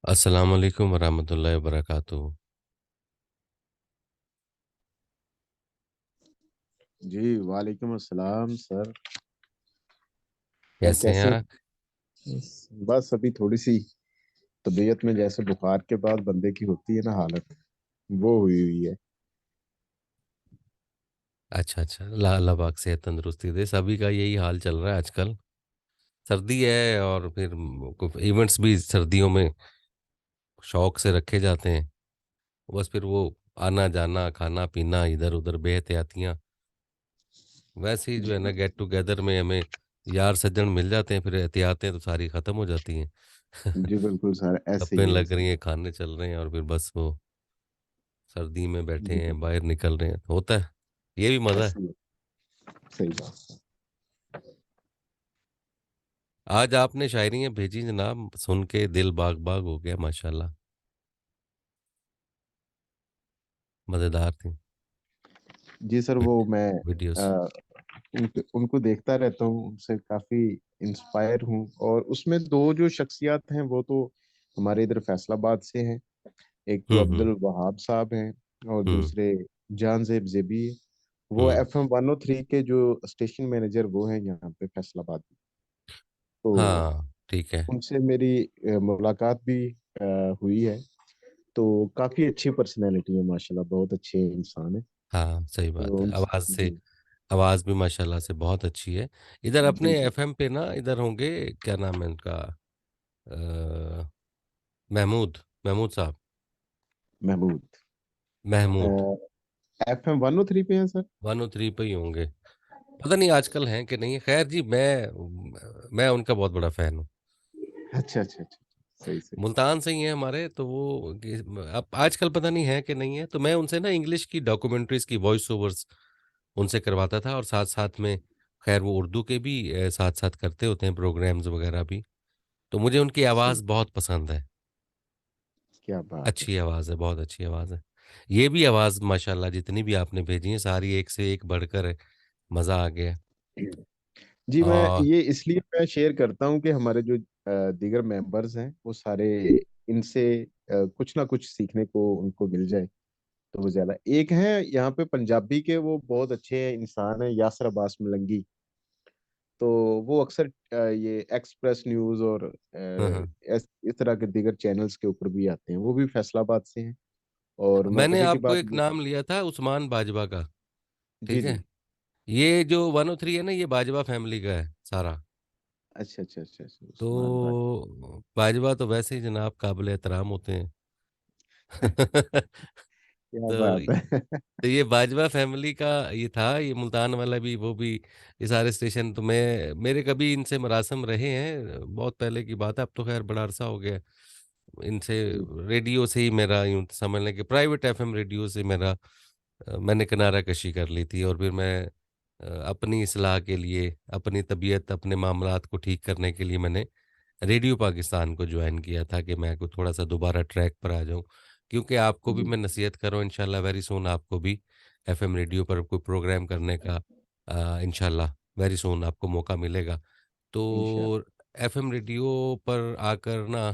अस्सलाम वालेकुम वरहमतुल्लाहि वबरकातुहू। जी वालेकुम अस्सलाम सर। और कैसे हैं कैसे आप? हैं? बस अभी थोड़ी सी तबीयत में जैसे बुखार के बाद बंदे की होती है ना हालत, वो हुई हुई है। अच्छा अच्छा, अल्लाह पाक सेहत तंदुरुस्ती दे। सभी का यही हाल चल रहा है आजकल। सर्दी है और फिर इवेंट्स भी सर्दियों में शौक से रखे जाते हैं। बस फिर वो आना जाना खाना पीना इधर उधर बेहतियातियाँ। वैसे ही जो जी है ना, गेट टुगेदर में हमें यार सज्जन मिल जाते हैं, फिर एहतियातें तो सारी ख़त्म हो जाती हैं। जी बिल्कुल सर, ऐसे गप्पें ही है, लग ऐसे रही ही हैं, खाने चल रहे हैं, और फिर बस वो सर्दी में है। बैठे जी हैं, बाहर निकल रहे हैं, होता है। ये भी मज़ा है। ऐसे ही है। सही बात। आज आपने शायरियाँ भेजी जनाब, सुन के दिल बाग बाग हो गया माशाल्लाह। मज़ेदार थी। जी सर, वो मैं वीडियोस। उनको देखता रहता हूँ, उनसे काफी इंस्पायर हूँ। और उसमें दो जो शख्सियत हैं वो तो हमारे इधर फैसलाबाद से हैं। एक तो हम्म। अब्दुल वहाब साहब हैं और हम्म। दूसरे जान जेब जेबी है। वो हम्म। FM 103 के जो स्टेशन मैनेजर वो हैं यहाँ पे फैसलाबाद में। तो हाँ ठीक है। उनसे मेरी मुलाकात भी हुई है। तो काफी अच्छी पर्सनैलिटी है माशाल्लाह, बहुत अच्छे इंसान है। हाँ सही तो बात है, आवाज़ से। जी आवाज़ भी माशाल्लाह से बहुत अच्छी है। इधर अपने बिल्कुल। एफएम पे ना, इधर होंगे, क्या नाम है इनका? अ, महमूद। महमूद साहब। महमूद महमूद। FM 103 पे है सर। 103 पे ही होंगे। पता नहीं आजकल हैं कि नहीं। खैर जी, मैं उनका बहुत बड़ा फैन हूँ। अच्छा अच्छा अच्छा, सही सही। मुल्तान से ही है हमारे, तो वो अब आजकल पता नहीं है कि नहीं है। तो मैं उनसे ना इंग्लिश की डॉक्यूमेंट्रीज की वॉइस ओवर्स उनसे करवाता था, और साथ साथ में खैर वो उर्दू के भी साथ साथ करते होते हैं प्रोग्राम्स वगैरह भी। तो मुझे उनकी सही, आवाज़ बहुत पसंद है। क्या बात है अच्छी सर। आवाज़ है, बहुत अच्छी आवाज़ है। ये भी आवाज़ माशाल्लाह जितनी भी आपने भेजी है सारी एक से एक बढ़कर है। मज़ा आ गया। जी, मैं और ये इसलिए मैं शेयर करता हूँ कि हमारे जो दीगर मेंबर्स हैं वो सारे इनसे कुछ ना कुछ सीखने को उनको मिल जाए। तो वो ज्यादा एक है यहाँ पे पंजाबी के, वो बहुत अच्छे इंसान है, यासर अब्बास मलंगी। तो वो अक्सर ये एक्सप्रेस न्यूज और हाँ हाँ। इस तरह के दीगर चैनल्स के ऊपर भी आते हैं। वो भी फैसलाबाद से हैं। और मैंने मजे की आपको बात एक ये, नाम लिया था उस्मान बाजवा का। जी ठीक जी। है। ये जो 103 है ना, ये बाजवा फैमिली का है सारा। अच्छा अच्छा अच्छा अच्छा, उस्मान बाजवा। तो बाजवा तो वैसे ही जनाब काबिल एहतराम होते हैं। क्या तो बात है। तो ये बाजवा फैमिली का ये था, ये मुल्तान वाला भी, वो भी, ये सारे स्टेशन। तो मैं, मेरे कभी इनसे मरासम रहे हैं, बहुत पहले की बात है, अब तो खैर बड़ा अरसा हो गया इनसे। जी रेडियो से ही मेरा, यूं समझ लें कि प्राइवेट एफएम रेडियो से मेरा मैंने किनारा कशी कर ली थी। और फिर मैं अपनी इस्लाह के लिए, अपनी तबीयत, अपने मामलात को ठीक करने के लिए मैंने रेडियो पाकिस्तान को ज्वाइन किया था कि मैं को थोड़ा सा दोबारा ट्रैक पर आ जाऊं। क्योंकि आपको भी जी। मैं नसीहत कर रहा हूं, इंशाल्लाह वेरी सून आपको भी एफएम रेडियो पर कोई प्रोग्राम करने का इंशाल्लाह वेरी सून आपको मौका मिलेगा। तो इंशाल्लाह। एफएम रेडियो पर आकर ना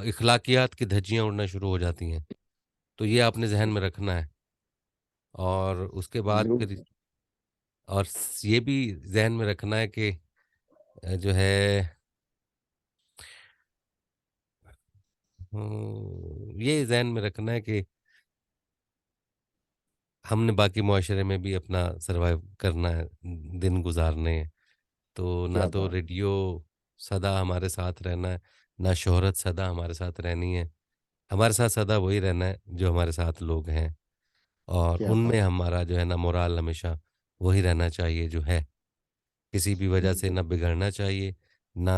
इखलाकियात की धज्जियां उड़ना शुरू हो जाती हैं। तो ये आपने जहन में रखना है। और उसके बाद जरूर फिर, सर। और ये भी जहन में रखना है कि जो है, ये जहन में रखना है कि हमने बाकी मुआशरे में भी अपना सरवाइव करना है, दिन गुजारने हैं। तो ना क्या तो बात। रेडियो सदा हमारे साथ रहना है, ना शोहरत सदा हमारे साथ रहनी है। हमारे साथ सदा वही रहना है जो हमारे साथ लोग हैं, और क्या उनमें बात। हमारा जो है ना मोराल हमेशा वही रहना चाहिए जो है। किसी भी वजह जी से ना बिगड़ना चाहिए, ना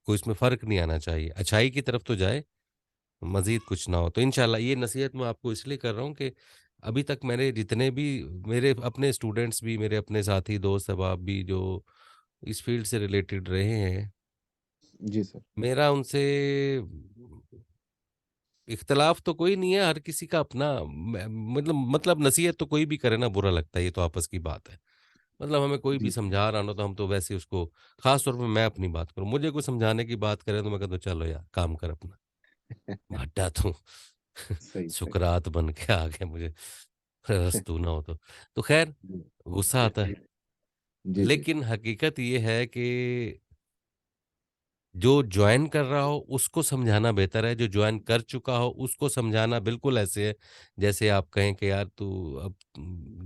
कोई इसमें फ़र्क नहीं आना चाहिए, अच्छाई की तरफ तो जाए, मज़ीद कुछ ना हो। तो इंशाल्लाह ये नसीहत मैं आपको इसलिए कर रहा हूँ कि अभी तक मैंने जितने भी, मेरे अपने स्टूडेंट्स भी, मेरे अपने साथी दोस्त अहबाब भी जो इस फील्ड से रिलेटेड रहे हैं, जी सर। मेरा उनसे इख्तलाफ तो कोई नहीं है। हर किसी का अपना मतलब नसीहत तो कोई भी करे ना बुरा लगता है, ये तो आपस की बात है। मतलब हमें कोई भी जी। समझा रहा ना तो हम तो वैसे ही उसको, खास तौर पे मैं अपनी बात करूँ, मुझे कोई समझाने की बात करे तो मैं कहता हूँ चलो यार काम कर अपना, हटा तू। सही, सही। सुकरात बन के आ गया मुझे, तू ना हो तो खैर जी। गुस्सा आता है। जी, जी। लेकिन हकीकत ये है कि जो जॉइन कर रहा हो उसको समझाना बेहतर है, जो जॉइन कर चुका हो उसको समझाना बिल्कुल ऐसे है जैसे आप कहें कि यार तू अब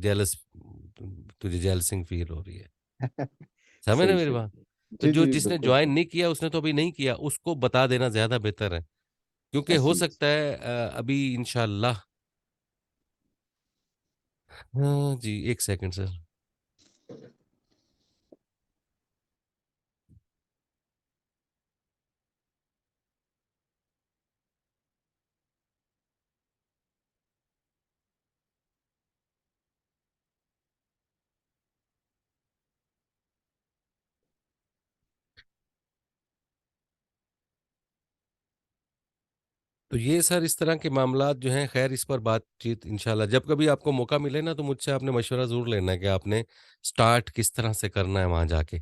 जेलस, तुझे जेलसिंग फील हो रही है। समझ रहे सही, मेरी सही। बात? तो जी, जो जी, जिसने बिल्कुल जॉइन सही। नहीं किया उसने तो अभी नहीं किया, उसको बता देना ज़्यादा बेहतर है। क्योंकि हो जी। सकता है अभी इंशाअल्लाह, हाँ जी, 1 सेकंड सर। तो ये सर इस तरह के मामलात जो हैं, ख़ैर इस पर बातचीत इंशाल्लाह जब कभी आपको मौका मिले ना तो मुझसे आपने मशवरा ज़रूर लेना है कि आपने स्टार्ट किस तरह से करना है वहाँ जाके,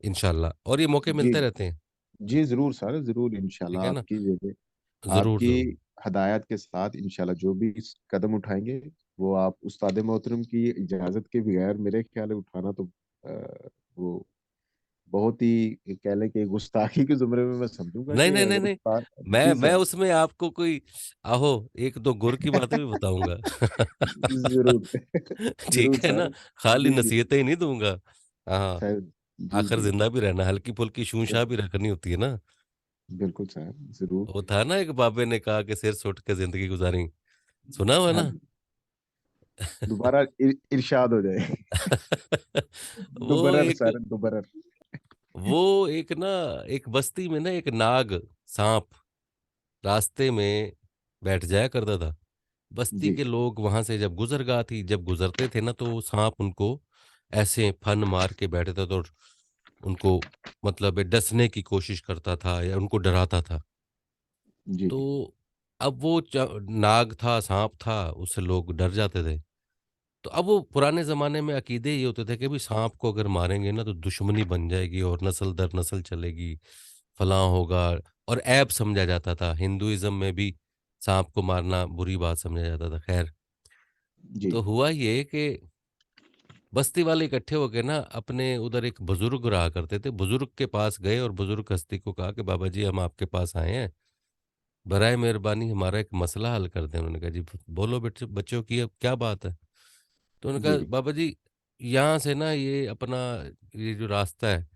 इंशाल्लाह, और ये मौके जी, मिलते रहते हैं, जी, ज़रूर सर, ज़रूर ठीक इंशाल्लाह है ना? आपकी ज़रूर, आपकी ज़रूर। हदायत के साथ इंशाल्लाह जो भी कदम उठाएँगे, वो आप उस्ताद मोहतरम की इजाज़त के बगैर मेरे ख़्याल है उठाना तो वो बहुत ही कह लें कि गुस्ताखी के ज़ुमरे में मैं समझूँगा नहीं, कि नहीं, नहीं, अगर नहीं, उस्ताद मैं जी मैं सर, उसमें आपको कोई आहो 1-2 गुर की बातें भी बताऊँगा। ज़रूर, ठीक ज़रूर है ना? सर। खाली जी, जी, नसीहतें ही नहीं दूँगा। हाँ, सर जी, आखिर जी। ज़िंदा भी रहना, हल्की-फुल्की बिल शूँ-शाँ भी रखनी होती है ना? बिल्कुल सर, ज़रूर। वो था ना एक बाबे ने कहा कि सिर सुट के ज़िंदगी गुज़ारी, सुना हुआ हाँ ना? जी, दोबारा इरशाद हो जाए। वो दुबरर एक सर, दुबरर। वो एक ना एक बस्ती में ना एक नाग, साँप रास्ते में बैठ जाया करता था। बस्ती जी, के लोग वहां से जब गुजरते थे ना तो सांप उनको ऐसे फन मार के बैठता था तो उनको मतलब डसने की कोशिश करता था या उनको डराता था। जी, जी, तो अब वो नाग था, सांप था, उससे लोग डर जाते थे। तो अब वो पुराने जमाने में अकीदे ये होते थे कि भाई सांप को अगर मारेंगे ना तो दुश्मनी बन जाएगी और नस्ल दर नस्ल चलेगी, फलां होगा, और ऐब समझा जाता था। हिंदुइज्म में भी सांप को मारना बुरी बात समझा जाता था। खैर, जी, तो हुआ ये कि बस्ती वाले इकट्ठे होके ना अपने उधर एक बुजुर्ग रहा करते थे, बुजुर्ग के पास गए और बुजुर्ग हस्ती को कहा कि बाबा जी हम आपके पास आए हैं, बराए मेहरबानी हमारा एक मसला हल कर दें। उन्होंने कहा जी बोलो बेटे बच्चों की अब क्या बात है। तो उन्होंने जी, कहा बाबा जी यहाँ से ना ये अपना ये जो रास्ता है,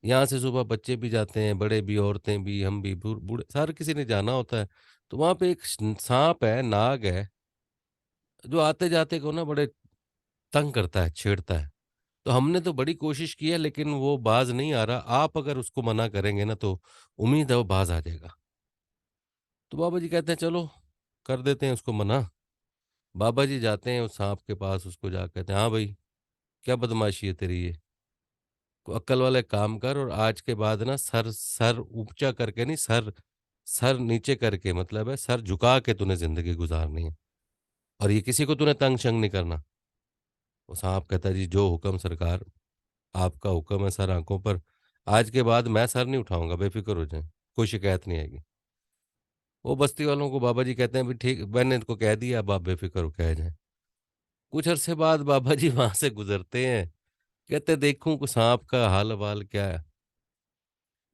यहाँ से सुबह बच्चे भी जाते हैं, बड़े भी, औरतें भी, हम भी, बूढ़े, सारे किसी ने जाना होता है। तो वहाँ पे एक सांप है, नाग है, जो आते जाते को ना बड़े तंग करता है, छेड़ता है। तो हमने तो बड़ी कोशिश की है लेकिन वो बाज नहीं आ रहा। आप अगर उसको मना करेंगे ना तो उम्मीद है वो बाज आ जाएगा। तो बाबा जी कहते हैं चलो कर देते हैं उसको मना। बाबा जी जाते हैं उस सांप के पास, उसको जा कहते हैं हाँ भाई क्या बदमाशी है तेरी ये, को अक्ल वाले काम कर और आज के बाद ना सर सर ऊंचा करके नहीं, सर सर नीचे करके, मतलब है सर झुका के तूने जिंदगी गुजारनी है और ये किसी को तूने तंग शंग नहीं करना। वो सांप कहता है जी जो हुक्म सरकार, आपका हुक्म है सर आंखों पर, आज के बाद मैं सर नहीं उठाऊंगा, बेफिक्र हो जाए, कोई शिकायत नहीं आएगी। वो बस्ती वालों को बाबा जी कहते हैं भी ठीक, मैंने इनको कह दिया अब आप बेफिक्र हो कह जाए। कुछ अरसे बाद बाबा जी वहां से गुजरते हैं, कहते देखूं को सांप का हाल वाल क्या है।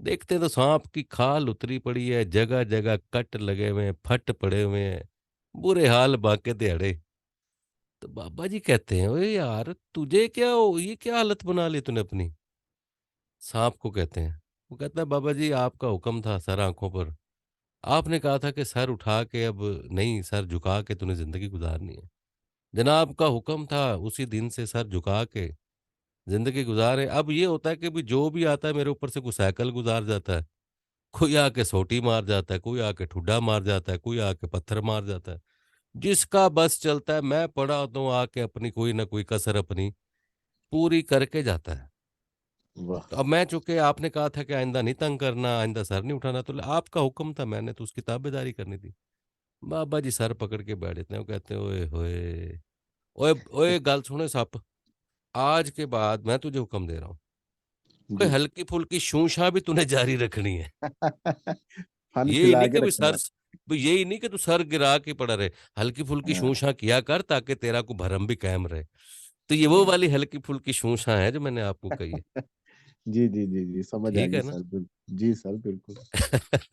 देखते तो सांप की खाल उतरी पड़ी है, जगह जगह कट लगे हुए हैं, फट पड़े हुए हैं, बुरे हाल बाके दिहाड़े। तो बाबा जी कहते हैं ओए यार तुझे क्या हो, ये क्या हालत बना ली तूने अपनी। सांप को कहते हैं, वो कहता है बाबा जी आपका हुक्म था सर आंखों पर, आपने कहा था कि सर उठा के अब नहीं, सर झुका के तूने जिंदगी गुजारनी है। जनाब का हुक्म था, उसी दिन से सर झुका के जिंदगी गुजारे। अब ये होता है कि भी जो भी आता है मेरे ऊपर से कोई साइकिल गुजार जाता है, कोई आके सोटी मार जाता है, कोई आके ठुड्डा मार जाता है, कोई आके पत्थर मार जाता है। जिसका बस चलता है मैं पड़ा होता हूँ आके अपनी कोई ना कोई कसर अपनी पूरी करके जाता है। वाह! तो अब मैं चूंकि आपने कहा था कि आइंदा नहीं तंग करना, आइंदा सर नहीं उठाना, तो आपका हुक्म था, मैंने तो उसकी ताबेदारी करनी थी। बाबा जी सर पकड़ के बैठ जाते हैं, वो कहते हैं ओए होए, ओए ओए गल सुने सप, आज के बाद मैं तुझे हुक्म दे रहा हूँ, कोई जी। हल्की फुल्की शूशा भी तूने जारी रखनी है। फन ये ही फैला नहीं कि के भी रखना सर, है। भी यही नहीं कि तू सर गिरा के पड़ा रहे। हल्की फुल्की हाँ, शूशा किया कर ताकि तेरा को भरम भी कायम रहे। तो ये वो हाँ। वाली हल्की फुल्की शूशा है जो मैंने आपको कही है। जी, जी, जी, जी, समझ आ ठीक गई है ना? सर, जी सर, बिल्कुल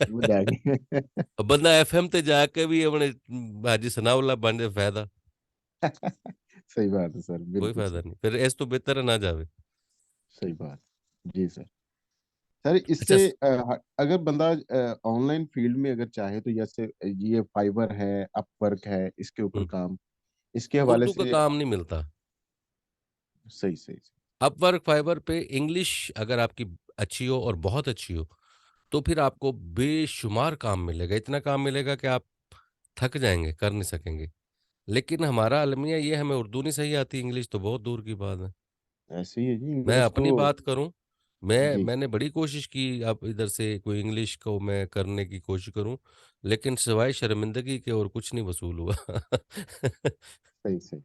समझ आ गई। अब बंदा एफएम ते जाके भी अपने हाजी सनाउल्लाह बन जाए, फायदा? सही बात है सर, कोई बिल्कुल फायदा सही। नहीं, फिर ऐस तो बेहतर है ना जावे। सही बात। जी सर। सर अच्छा। इससे अगर बंदा ऑनलाइन फील्ड में अगर चाहे तो जैसे ये फाइवर है, अपवर्क है, इसके ऊपर हम्म, काम, इसके हवाले उर्दू का से काम नहीं मिलता। सही, सही, सही। अपवर्क फाइबर पे इंग्लिश अगर आपकी अच्छी हो और बहुत अच्छी हो, तो फिर आपको बेशुमार काम मिलेगा, इतना काम मिलेगा कि आप थक जाएंगे, कर नहीं सकेंगे। लेकिन हमारा अलमिया ये, हमें उर्दू नहीं सही आती, इंग्लिश तो बहुत दूर की बात है। ऐसे ही है जी, मैं इंग्लिश तो। अपनी बात करूं, जी। मैंने बड़ी कोशिश की अब इधर से कोई इंग्लिश को मैं करने की कोशिश करूं, लेकिन सिवाय शर्मिंदगी के और कुछ नहीं वसूल हुआ। सही, सही।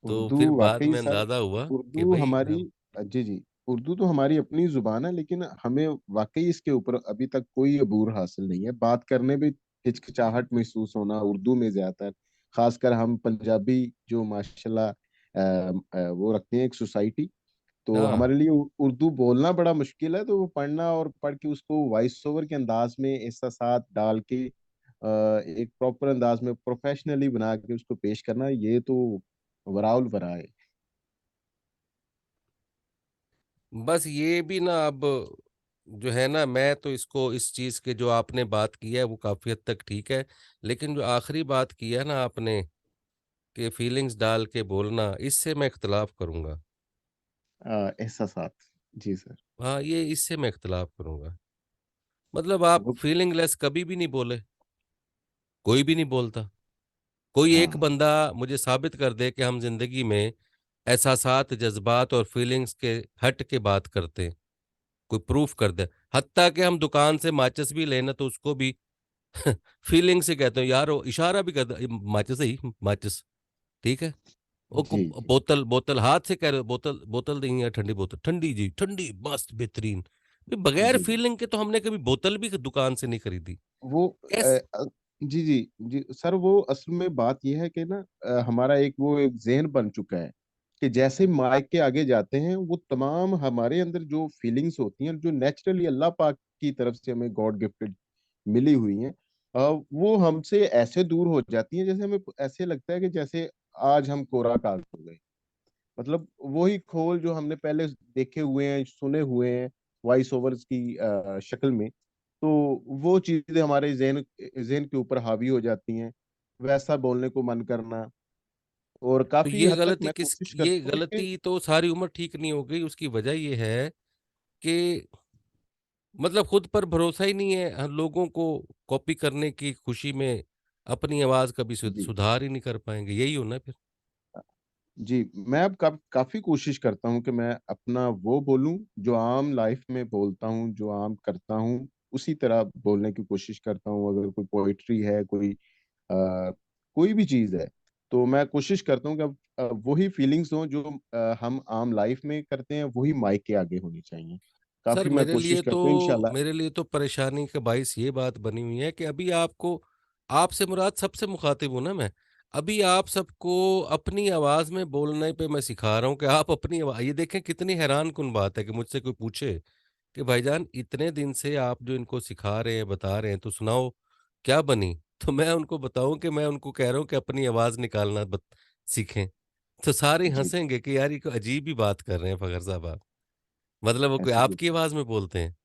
तो उर्दू फिर बाद वाकई में सर, अंदाजा हुआ कि उर्दू भाई हमारी, मैं, जी जी, उर्दू तो हमारी अपनी जुबान है, लेकिन हमें वाकई इसके ऊपर अभी तक कोई अबूर हासिल नहीं है। बात करने में हिचकिचाहट महसूस होना उर्दू में ज्यादा, खासकर हम पंजाबी जो माशाल्लाह वो रखते हैं एक सोसाइटी, तो हाँ, हमारे लिए उर्दू बोलना बड़ा मुश्किल है, तो वो पढ़ना और पढ़ के उसको वॉइस ओवर के अंदाज में एहसासात डाल के एक प्रॉपर अंदाज में प्रोफेशनली बना के उसको पेश करना, ये तो वराउल वरा है। बस ये भी ना अब जो है ना, मैं तो इसको, इस चीज के जो आपने बात की है वो काफी हद तक ठीक है, लेकिन जो आखिरी बात की है ना आपने कि फीलिंग्स डाल के बोलना, इससे मैं इख्तलाफ करूंगा। एहसासात। जी सर। हाँ, ये इससे मैं इख्तलाफ करूंगा। मतलब आप वो। फीलिंगलेस कभी भी नहीं बोले, कोई भी नहीं बोलता। कोई एक हाँ। बंदा मुझे साबित कर दे कि हम जिंदगी में एहसासात, जज्बात और फीलिंग्स के हट के बात करते हैं, कोई प्रूफ कर दे। हत्ता कि हम दुकान से माचिस भी लेना तो उसको भी फीलिंग से कहते हैं यार, वो इशारा भी कर दे, माचिस है ही, माचिस, ठीक है। वो जी जी बोतल, बोतल हाथ से कह रहे हो, बोतल, बोतल देंगे या ठंडी बोतल, ठंडी जी, ठंडी मस्त बेहतरीन। भाई, बगैर जी। जी फीलिंग के तो हमने कभी बोतल भी दुकान से नहीं खरीदी। वो कैस जी जी जी सर, वो असल में बात यह है कि ना हमारा एक वो एक जहन बन चुका है कि जैसे माइक के आगे जाते हैं वो तमाम हमारे अंदर जो फीलिंग्स होती हैं, जो नेचुरली अल्लाह पाक की तरफ से हमें गॉड गिफ्टेड मिली हुई हैं, वो हमसे ऐसे दूर हो जाती हैं जैसे हमें ऐसे लगता है कि जैसे आज हम कोरा कागज हो गए। मतलब वही खोल जो हमने पहले देखे हुए हैं, सुने हुए हैं वॉइस ओवर्स की शक्ल में, तो वो चीजें हमारे जहन जहन के ऊपर हावी हो जाती हैं, वैसा बोलने को मन करना। और तो काफी ये हद तक गलती मैं किस, कोशिश ये करता हूँ कि गलती तो सारी उम्र ठीक नहीं हो गई, उसकी वजह ये है कि मतलब खुद पर भरोसा ही नहीं है, हम लोगों को कॉपी करने की खुशी में अपनी आवाज कभी जी सुधार ही नहीं कर पाएंगे, यही हो ना फिर। जी, मैं अब काफी कोशिश करता हूँ कि मैं अपना वो बोलूं जो आम लाइफ में बोलता हूँ, जो आम करता हूँ, उसी तरह बोलने की कोशिश करता हूँ। अगर कोई पोइट्री है, कोई भी चीज है, तो मैं कोशिश करता हूँ कि अब वही फीलिंग्स हो जो हम आम लाइफ में करते हैं, वही माइक के आगे होनी चाहिए। सर काफी मैं कोशिश करता हूँ इंशाल्लाह। मेरे लिए तो परेशानी का बाइस ये बात बनी हुई है कि अभी आपको, आपसे मुराद सबसे मुखातिब हूं ना मैं, अभी आप सबको अपनी आवाज में बोलने पे मैं सिखा रहा हूँ कि आप अपनी आवाज, ये देखें कितनी हैरान कुन बात है कि मुझसे कोई पूछे कि भाईजान इतने दिन से आप जो इनको सिखा रहे हैं, बता रहे हैं, तो सुनाओ क्या बनी। तो मैं उनको बताऊं कि मैं उनको कह रहा हूँ कि अपनी आवाज निकालना सीखें। तो सारे जी। हंसेंगे कि यार ये कोई अजीब ही बात कर रहे हैं फखर साहब आप, मतलब वो कोई ऐसे ही आपकी आवाज में बोलते हैं।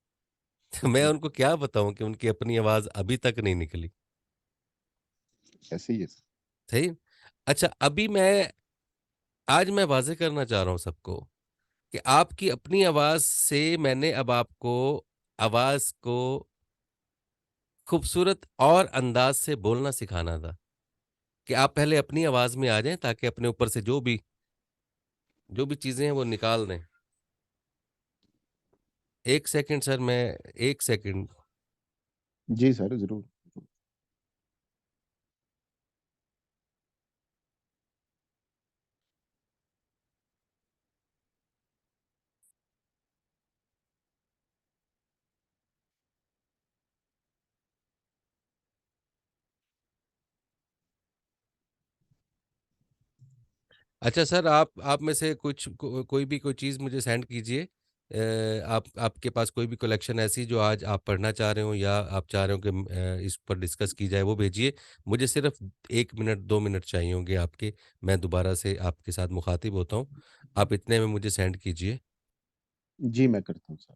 तो मैं उनको क्या बताऊं कि उनकी अपनी आवाज अभी तक नहीं निकली। ऐसे ही है। सही। अच्छा, अभी मैं, आज मैं वाजे करना चाह रहा हूं सबको कि आपकी अपनी आवाज से मैंने अब आपको आवाज को खूबसूरत और अंदाज से बोलना सिखाना था, कि आप पहले अपनी आवाज में आ जाएं ताकि अपने ऊपर से जो भी चीजें हैं वो निकाल दें। एक सेकंड सर, मैं, एक सेकंड। जी सर, जरूर। अच्छा सर, आप में से कोई भी कोई चीज़ मुझे सेंड कीजिए। आप आपके पास कोई भी कलेक्शन ऐसी जो आज आप पढ़ना चाह रहे हो या आप चाह रहे हो कि इस पर डिस्कस की जाए, वो भेजिए। मुझे सिर्फ़ 1 मिनट 2 मिनट चाहिए होंगे आपके, मैं दोबारा से आपके साथ मुख़ातिब होता हूँ। आप इतने में मुझे सेंड कीजिए। जी, मैं करता हूँ सर।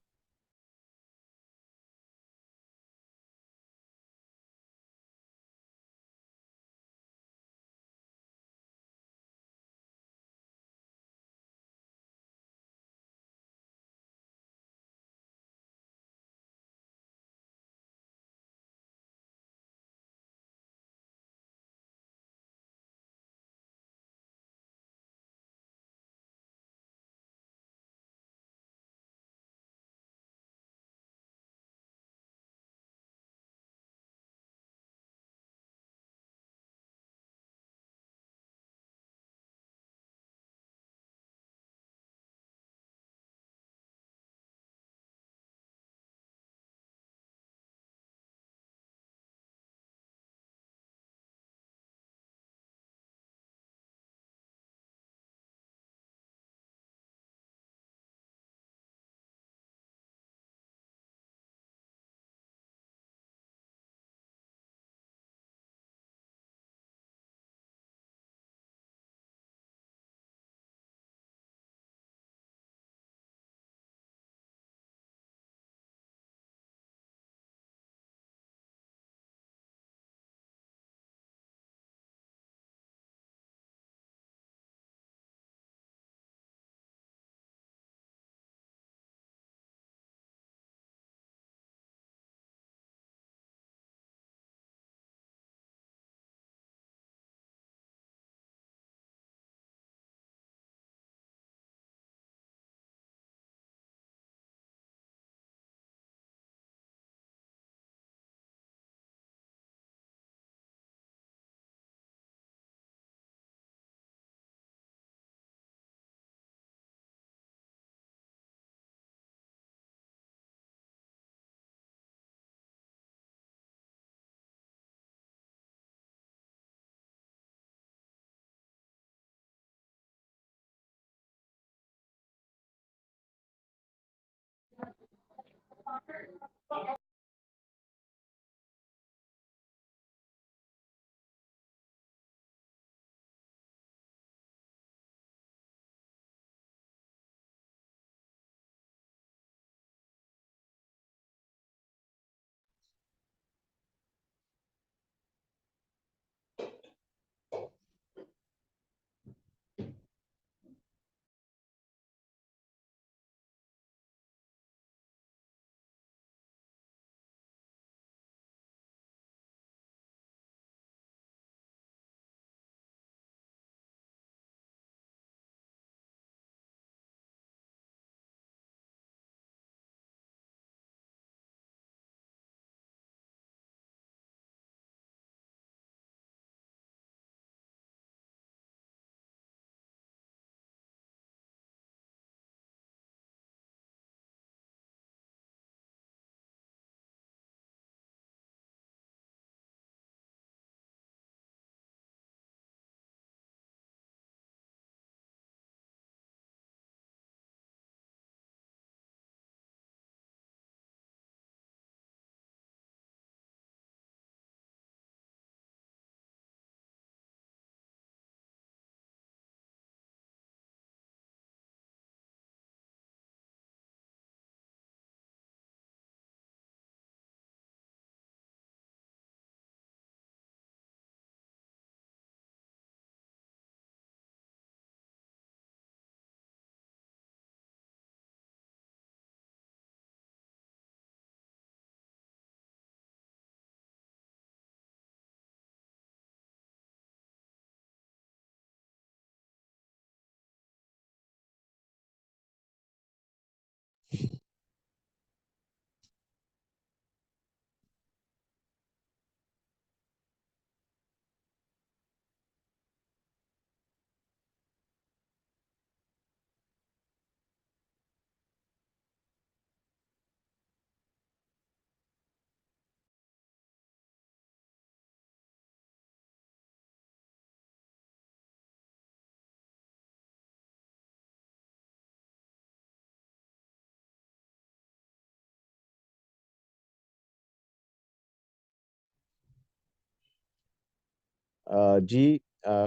जी,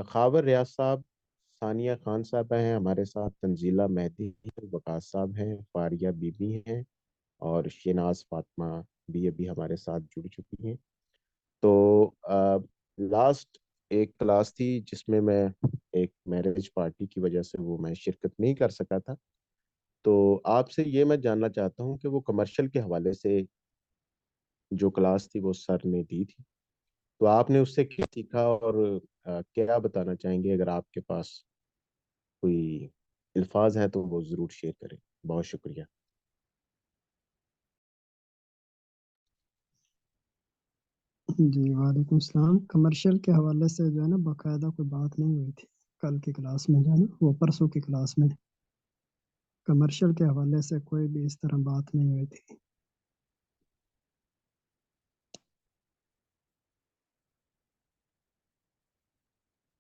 खाबर रियाज साहब, सानिया खान साहब हैं हमारे साथ, तंजीला मेहदी हैं, वकास साहब हैं, फारिया बीबी हैं, और शनाज फातिमा भी अभी हमारे साथ जुड़ चुकी हैं। तो लास्ट एक क्लास थी जिसमें मैं एक मैरिज पार्टी की वजह से वो मैं शिरकत नहीं कर सका था। तो आपसे ये मैं जानना चाहता हूँ कि वो कमर्शियल के हवाले से जो क्लास थी वो सर ने दी थी, तो आपने उससे क्या सीखा, और क्या बताना चाहेंगे? अगर आपके पास कोई अल्फाज हैं तो वो ज़रूर शेयर करें। बहुत शुक्रिया। जी वालेकुम सलाम। कमर्शियल के हवाले से जो है ना बाकायदा कोई बात नहीं हुई थी कल की क्लास में, जो है ना वो परसों की क्लास में कमर्शियल के हवाले से कोई भी इस तरह बात नहीं हुई थी।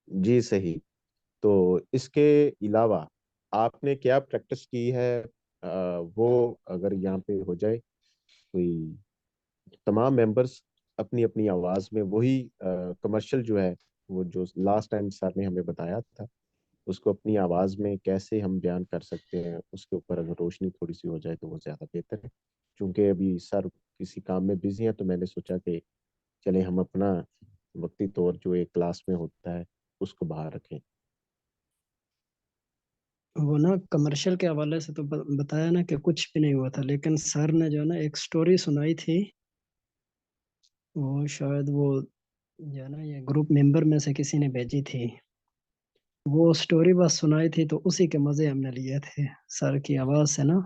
जी सही। तो इसके अलावा आपने क्या प्रैक्टिस की है, वो अगर यहाँ पे हो जाए कोई, तमाम मेंबर्स अपनी अपनी आवाज में वही कमर्शियल जो है, वो जो लास्ट टाइम सर ने हमें बताया था, उसको अपनी आवाज में कैसे हम बयान कर सकते हैं, उसके ऊपर अगर रोशनी थोड़ी सी हो जाए तो वो ज्यादा बेहतर है। क्योंकि अभी सर किसी काम में बिजी हैं, तो मैंने सोचा कि चले हम अपना वक्ती तौर जो एक क्लास में होता है उसको बाहर रखें। वो ना कमर्शियल के हवाले से तो बताया ना कि कुछ भी नहीं हुआ था, लेकिन सर ने जो है ना एक स्टोरी सुनाई थी। वो शायद वो जो है ना ये ग्रुप मेंबर में से किसी ने भेजी थी। वो स्टोरी बस सुनाई थी तो उसी के मजे हमने लिए थे सर की आवाज से ना।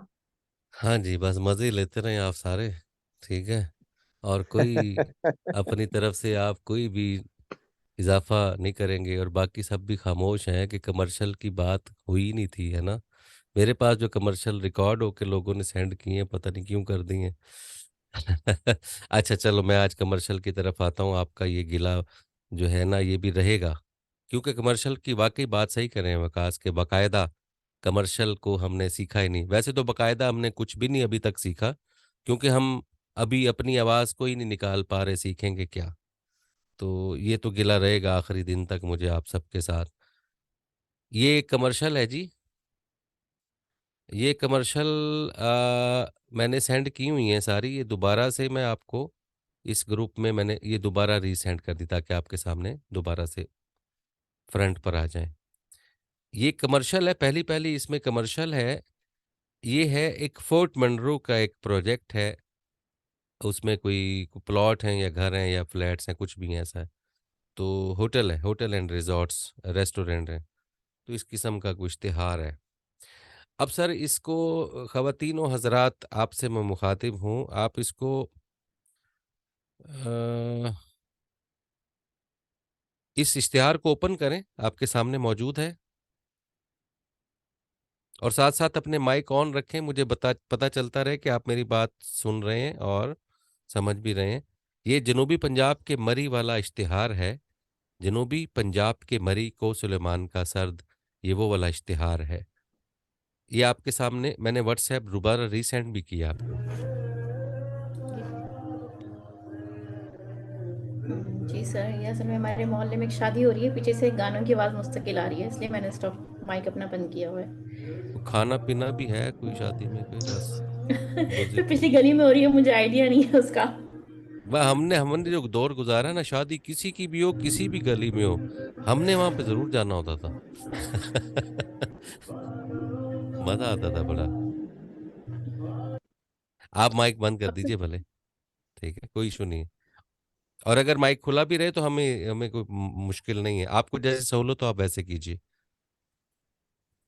हाँ जी, बस मज़े लेते रहें आप सारे, ठीक है? और कोई अपनी तरफ से आप कोई भी इज़ाफ़ा नहीं करेंगे और बाकी सब भी खामोश हैं कि कमर्शियल की बात हुई ही नहीं थी, है ना? मेरे पास जो कमर्शियल रिकॉर्ड होके लोगों ने सेंड किए हैं, पता नहीं क्यों कर दिए हैं। अच्छा चलो मैं आज कमर्शियल की तरफ आता हूँ, आपका ये गिला जो है ना ये भी रहेगा। क्योंकि कमर्शियल की वाक़ई बात सही कर रहे हैं वकास के बाकायदा कमर्शियल को हमने सीखा ही नहीं। वैसे तो बाकायदा हमने कुछ भी नहीं अभी तक सीखा, क्योंकि हम अभी अपनी आवाज़ को ही नहीं निकाल पा रहे, सीखेंगे क्या? तो ये तो गिला रहेगा आखिरी दिन तक मुझे आप सबके साथ। ये कमर्शियल है जी, ये कमर्शियल मैंने सेंड की हुई हैं सारी, ये दोबारा से मैं आपको इस ग्रुप में मैंने ये दोबारा रीसेंड कर दी ताकि आपके सामने दोबारा से फ्रंट पर आ जाएँ। ये कमर्शियल है, पहली-पहली इसमें कमर्शियल है, ये है एक फोर्ट मनरो का एक प्रोजेक्ट है, उसमें कोई प्लॉट हैं या घर हैं या फ्लैट्स हैं, कुछ भी हैं ऐसा है। तो होटल है, होटल एंड रिज़ॉर्ट्स, रेस्टोरेंट है, तो इस किस्म का कोई इश्तिहार है। अब सर इसको ख़वातीन व हज़रात आपसे मैं मुख़ातिब हूँ, आप इसको अ, इस इश्तिहार को ओपन करें, आपके सामने मौजूद है और साथ-साथ अपने माइक ऑन रखें, मुझे पता चलता रहे कि आप मेरी बात सुन रहे हैं और समझ भी रहे हैं। ये जनूबी पंजाब के मरी वाला इश्तिहार है, जनूबी पंजाब के मरी को सुलेमान का सर्द, ये वो वाला इश्तिहार है। ये आपके सामने मैंने व्हाट्सएप दोबारा रीसेंड भी किया आपको। जी सर, ये असल में हमारे मोहल्ले में एक शादी हो रही है, पीछे से गानों की आवाज़ मुस्तकिल आ रही है, इसलिए मैंने स्टॉप माइक अपना बंद किया हुआ है। तो खाना-पीना भी है कोई शादी में कोई बस तो म्यूज़िक पिछली गली में हो रही है, मुझे आइडिया नहीं है उसका। वह हमने हमने जो दौर गुज़ारा है ना शादी किसी की भी हो, किसी भी गली में हो, हमने वहाँ पे ज़रूर जाना होता था। मज़ा आता था बड़ा। आप माइक बंद कर दीजिए भले, ठीक है? कोई इश्यू नहीं है। और अगर माइक खुला भी रहे तो हमें हमें कोई मुश्किल नहीं है। आपको जैसे सहूलत हो आप वैसे कीजिए।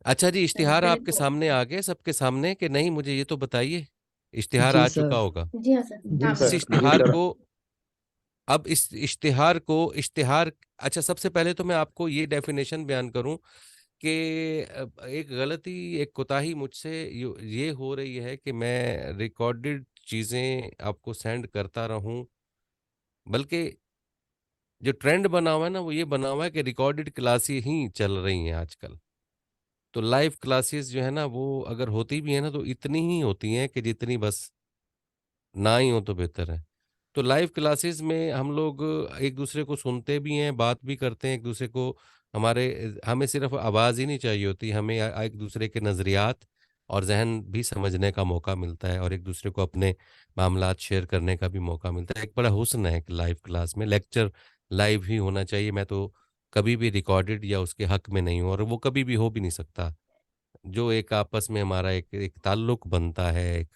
अच्छा जी, इश्तिहार पहले आपके तो सामने आ गए सबके सामने कि नहीं मुझे ये तो बताइए? इश्तिहार जी आ चुका सर। होगा। जी हाँ सर, जी जी हाँ इस सर, सर। जी इश्तिहार सर। को अब इस इश्तिहार को इश्तिहार अच्छा सबसे पहले तो मैं आपको ये डेफ़िनेशन बयान करूँ कि एक गलती, एक कोताही मुझसे ये हो रही है कि मैं रिकॉर्डेड चीज़ें आपको सेंड करता रहूँ, बल्कि जो ट्रेंड बना हुआ है ना, वो ये बना हुआ है कि रिकॉर्डेड क्लासें ही चल रही हैं आजकल। तो लाइव क्लासेस जो है ना, वो अगर होती भी हैं ना, तो इतनी ही होती हैं कि जितनी बस ना ही हो तो बेहतर है। तो लाइव क्लासेस में हम लोग एक दूसरे को सुनते भी हैं, बात भी करते हैं एक दूसरे को। हमें सिर्फ आवाज़ ही नहीं चाहिए होती, हमें एक दूसरे के नज़रियात और जहन भी समझने का मौका मिलता है, और एक दूसरे को अपने मामलात शेयर करने का भी मौका मिलता है। एक बड़ा हुस्न है कि लाइव क्लास में लेक्चर लाइव ही होना चाहिए। मैं तो कभी भी रिकॉर्डेड या उसके हक में नहीं हूँ, और वो कभी भी हो भी नहीं सकता। जो एक आपस में हमारा एक एक ताल्लुक बनता है, एक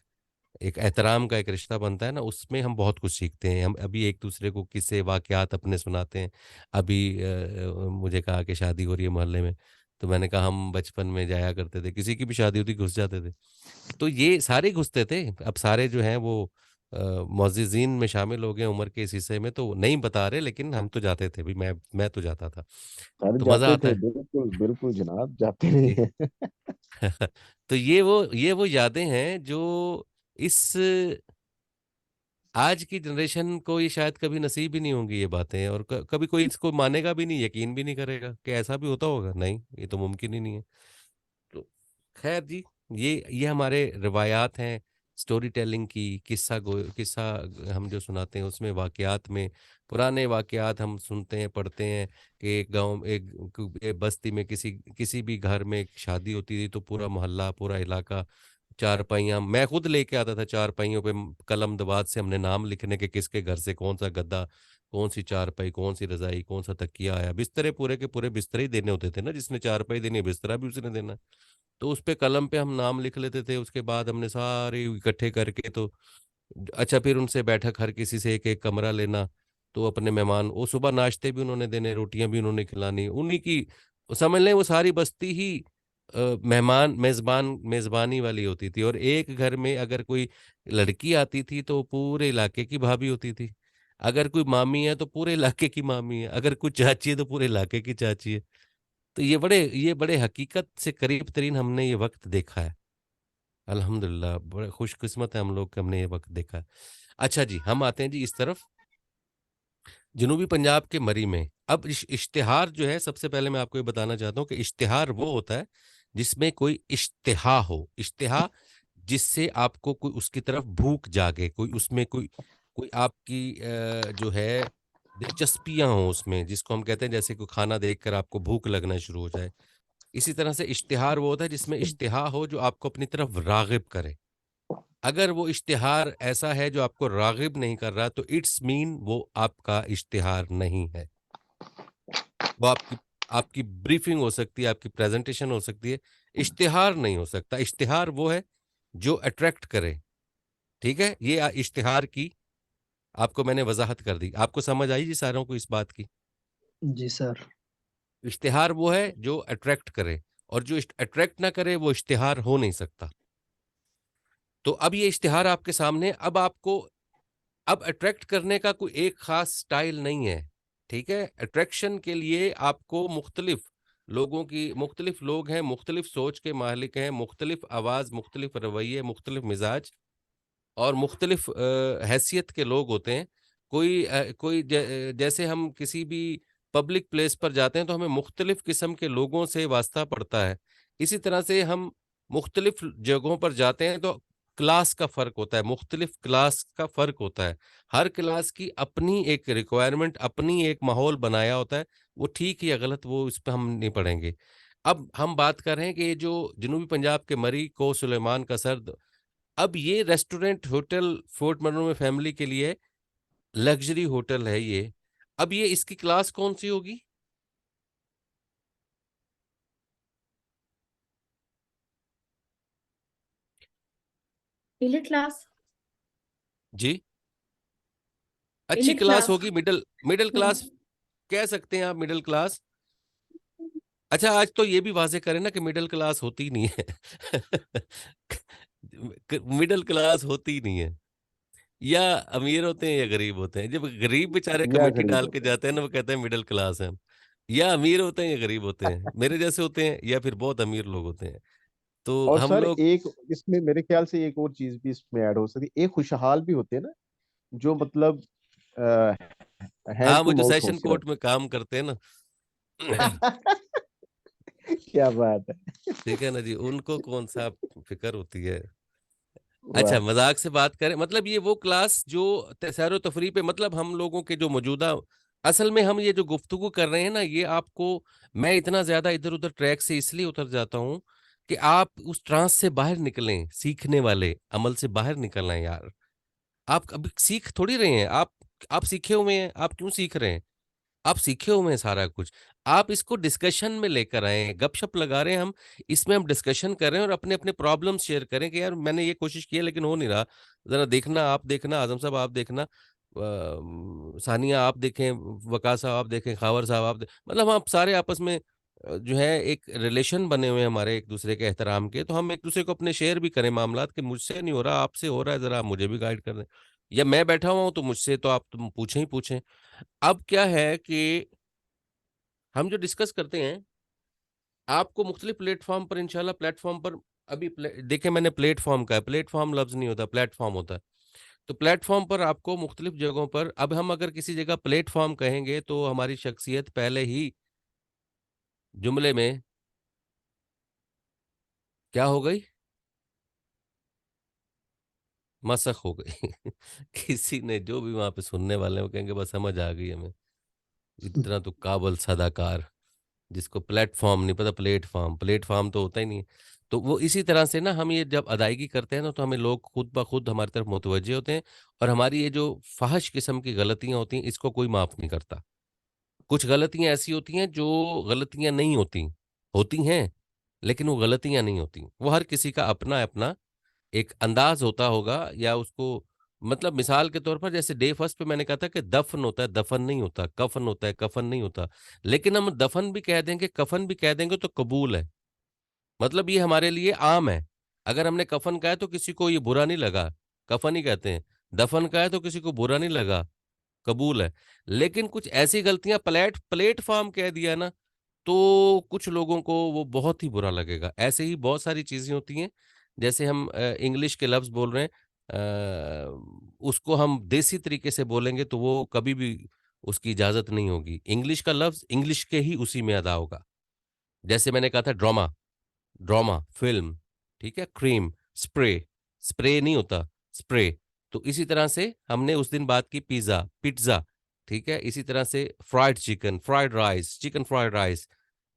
एक एहतराम का एक रिश्ता बनता है ना, उसमें हम बहुत कुछ सीखते हैं। हम अभी एक दूसरे को किस्से वाकयात अपने सुनाते हैं। अभी मुझे कहा कि शादी हो रही है मोहल्ले में, तो मैंने कहा हम बचपन में जाया करते थे, किसी की भी शादी होती घुस जाते थे। तो ये सारे घुसते थे। अब सारे जो हैं वो मुअज़्ज़िज़ीन में शामिल हो गए उम्र के इस हिस्से में, तो नहीं बता रहे, लेकिन हम तो जाते थे भी, मैं तो जाता था। अरे तो मज़ा जाते आता थे, है बिल्कुल बिल्कुल जनाब, जाते नहीं जी। है। तो ये वो यादें हैं जो इस आज की जनरेशन को ये शायद कभी नसीब ही नहीं होंगी ये बातें, और कभी कोई इसको मानेगा भी नहीं, यकीन भी नहीं करेगा कि ऐसा भी होता होगा। नहीं, ये तो मुमकिन ही नहीं है। तो खैर जी, ये हमारे रिवायात हैं स्टोरी टेलिंग की। किस्सा हम जो सुनाते हैं उसमें वाकयात में पुराने वाकयात हम सुनते हैं, पढ़ते हैं कि एक गांव, एक बस्ती में किसी किसी भी घर में एक शादी होती थी, तो पूरा मोहल्ला, पूरा इलाका चारपाइयाँ, मैं खुद लेके आता था चारपाइयों पे कलम दवात से हमने नाम लिखने के, किसके घर से कौन सा गद्दा, कौन सी चारपाई, कौन सी रजाई, कौन सा तकिया आया। बिस्तरे पूरे के पूरे बिस्तरे ही देने होते थे ना, जिसने चारपाई देनी है बिस्तरा भी उसने देना। तो उस पे कलम पे हम नाम लिख लेते थे। उसके बाद हमने सारे इकट्ठे करके, तो अच्छा, फिर उनसे बैठक, हर किसी से एक एक कमरा लेना। तो अपने मेहमान, वो सुबह नाश्ते भी उन्होंने देने, रोटियां भी उन्होंने खिलानी, उन्हीं की समझ लें वो सारी बस्ती ही मेहमान मेजबानी वाली होती थी। और एक घर में अगर कोई लड़की आती थी तो पूरे इलाके की भाभी होती थी। अगर कोई मामी है तो पूरे इलाके की मामी है, अगर कोई चाची है तो पूरे इलाके की चाची है। तो ये बड़े हकीकत से करीब तरीन हमने ये वक्त देखा है। अल्हम्दुलिल्लाह, बड़े खुशकिस्मत है हम लोग कि हमने ये वक्त देखा है। अच्छा जी, हम आते हैं जी इस तरफ, जनूबी पंजाब के मरी में। अब इश्तिहार जो है, सबसे पहले मैं आपको ये बताना चाहता हूँ कि इश्तिहार वो होता है जिसमें कोई इश्तिहा हो। इश्तिहा जिससे आपको कोई उसकी तरफ भूख जागे, कोई उसमें कोई कोई आपकी जो है दिलचस्पियां हो उसमें, जिसको हम कहते हैं जैसे कोई खाना देखकर आपको भूख लगना शुरू हो जाए। इसी तरह से इश्तिहार वो होता है जिसमें इश्तिहा हो जो आपको अपनी तरफ रागिब करे। अगर वो इश्तिहार ऐसा है जो आपको रागिब नहीं कर रहा, तो इट्स मीन वो आपका इश्तिहार नहीं है। वो आपकी आपकी ब्रीफिंग हो सकती है, आपकी प्रेजेंटेशन हो सकती है, इश्तिहार नहीं हो सकता। इश्तिहार वो है जो अट्रैक्ट करे। ठीक है, ये इश्तिहार की आपको मैंने वजाहत कर दी। आपको समझ आई जी सारों को इस बात की? जी सर। इश्तिहार वो है जो अट्रैक्ट करे, और जो अट्रैक्ट ना करे वो इश्तिहार हो नहीं सकता। तो अब ये इश्तिहार आपके सामने, अब अट्रैक्ट करने का कोई एक खास स्टाइल नहीं है। ठीक है, अट्रैक्शन के लिए आपको मुख्तलिफ लोगों की, मुख्तलिफ लोग हैं, मुख्तलिफ सोच के मालिक हैं, मुख्तलिफ आवाज़, मुख्तलिफ रवैये, मुख्तलिफ मिजाज और मुख्तलिफ हैसियत के लोग होते हैं। जैसे हम किसी भी पब्लिक प्लेस पर जाते हैं तो हमें मुख्तलिफ किस्म के लोगों से वास्ता पड़ता है। इसी तरह से हम मुख्तलिफ जगहों पर जाते हैं तो क्लास का फ़र्क होता है, मुख्तलिफ क्लास का फ़र्क होता है। हर क्लास की अपनी एक रिक्वायरमेंट, अपनी एक माहौल बनाया होता है। वो ठीक या गलत, वो इस पे हम नहीं पढ़ेंगे। अब हम बात कर रहे हैं कि ये जो जनूबी पंजाब के मरी को सुलेमान का सर्द, अब ये रेस्टोरेंट होटल फोर्ट मनोरमे फैमिली के लिए लग्जरी होटल है ये। अब ये इसकी क्लास कौन सी होगी? Elite class. जी, अच्छी एलिट क्लास क्लास। होगी, मिडिल मिडिल क्लास कह सकते हैं आप, मिडिल क्लास। अच्छा, आज तो ये भी वाजे करें ना कि मिडिल क्लास होती ही नहीं है। मिडिल क्लास होती ही नहीं है। या अमीर होते हैं या गरीब होते हैं। जब गरीब बेचारे या कमेटी गरीब डाल के होते हैं। जाते हैं ना, वो कहते हैं मिडिल क्लास है हम। या अमीर होते हैं या गरीब होते हैं, मेरे जैसे होते हैं या फिर बहुत अमीर लोग होते हैं। तो और हम सर लोग, एक इसमें मेरे ख्याल से एक और चीज भी इसमें ऐड हो सकती है, एक खुशहाल भी होते हैं ना, जो मतलब हाँ, हैंड टू वो जो माउथ हो सेशन सिर्फ। कोर्ट में काम करते हैं ना। क्या बात है। ठीक है ना जी, उनको कौन सा फिक्र होती है। अच्छा, वाह। मजाक से बात करें, मतलब ये वो क्लास जो सैरो तफरी पे, मतलब हम लोगों के जो मौजूदा, असल में हम ये जो गुफ्तगू कर रहे हैं ना, ये आपको, मैं इतना ज्यादा इधर उधर ट्रैक से इसलिए उतर जाता हूँ कि आप उस ट्रांस से बाहर निकलें, सीखने वाले अमल से बाहर निकलना है यार। आप अभी सीख थोड़ी रहे हैं, आप सीखे हुए हैं, आप क्यों सीख रहे हैं? आप सीखे हुए हैं सारा कुछ। आप इसको डिस्कशन में लेकर आए हैं, गपशप लगा रहे हैं हम, इसमें हम डिस्कशन कर रहे हैं और अपने-अपने प्रॉब्लम शेयर करें कि यार मैंने ये कोशिश की है लेकिन हो नहीं रहा। ज़रा देखना, आप देखना, आज़म साहब आप देखना, सानिया आप देखें, वक़ास साहब आप देखें, खावर साहब आप मतलब हम सारे आपस में जो है एक रिलेशन बने हुए हैं हमारे एक-दूसरे के एहतराम के, तो हम एक-दूसरे को अपने शेयर भी करें मामलात कि मुझसे नहीं हो रहा, आपसे हो रहा है, ज़रा आप मुझे भी गाइड कर दें। या मैं बैठा हुआ हूँ तो मुझसे तो आप तुम पूछें ही पूछें। अब क्या है कि हम जो डिस्कस करते हैं, आपको मुख्तलिफ प्लेटफ़ॉर्म पर इंशाल्लाह प्लेटफ़ॉर्म पर अभी देखिए मैंने प्लेटफ़ॉर्म कहा है, प्लेटफ़ॉर्म लफ्ज़ नहीं होता, प्लेटफ़ॉर्म होता है। तो प्लेटफ़ॉर्म पर आपको मुख्तलिफ जगहों पर, अब हम अगर किसी जगह प्लेटफ़ॉर्म कहेंगे तो हमारी शख्सियत पहले ही जुमले में क्या हो गई? मसख़ हो गई। किसी ने जो भी वहाँ पे सुनने वाले हैं वो कहेंगे बस समझ आ गई हमें। इतना तो काबिल सदाकार। जिसको प्लेटफ़ॉर्म नहीं पता, प्लेटफ़ॉर्म, प्लेटफ़ॉर्म तो होता ही नहीं है। तो वो इसी तरह से ना हम ये जब अदायगी करते हैं ना तो हमें लोग खुद ब खुद हमारी तरफ मुतवज्जे होते हैं और हमारी ये जो फ़ाहिश किस्म की गलतियाँ होती हैं इसको कोई माफ़ नहीं करता। कुछ गलतियाँ ऐसी होती हैं जो गलतियाँ नहीं होती, होती हैं, लेकिन वो गलतियाँ नहीं होती। वो हर किसी का अपना-अपना एक अंदाज़ होता होगा या उसको, मतलब मिसाल के तौर पर जैसे डे फर्स्ट पे मैंने कहा था कि दफ़्न होता है, दफ़न नहीं होता, कफ़न होता है, कफ़न नहीं होता। लेकिन हम दफ़न भी कह देंगे, कफ़न भी कह देंगे तो कबूल है। मतलब ये हमारे लिए आम है। अगर हमने कफ़न कहा है तो किसी को ये बुरा नहीं लगा, कफ़न ही कहते हैं। दफ़न कहा है तो किसी को बुरा नहीं लगा, कबूल है। लेकिन कुछ ऐसी गलतियाँ, प्लेटफ़ॉर्म कह दिया ना, तो कुछ लोगों को वो बहुत ही बुरा लगेगा। ऐसे ही बहुत सारी चीज़ें होती हैं, जैसे हम इंग्लिश के लफ्ज़ बोल रहे हैं, उसको हम देसी तरीके से बोलेंगे तो वो कभी भी उसकी इजाज़त नहीं होगी। इंग्लिश का लफ्ज़ इंग्लिश के ही उसी में अदा होगा। जैसे मैंने कहा था ड्रामा, ड्रामा, फ़िल्म, ठीक है? क्रीम, स्प्रे, स्प्रे नहीं होता, स्प्रे। तो इसी तरह से हमने उस दिन बात की पिज़्ज़ा, पिट्ज़ा, ठीक है? इसी तरह से fried chicken, fried rice, chicken fried rice.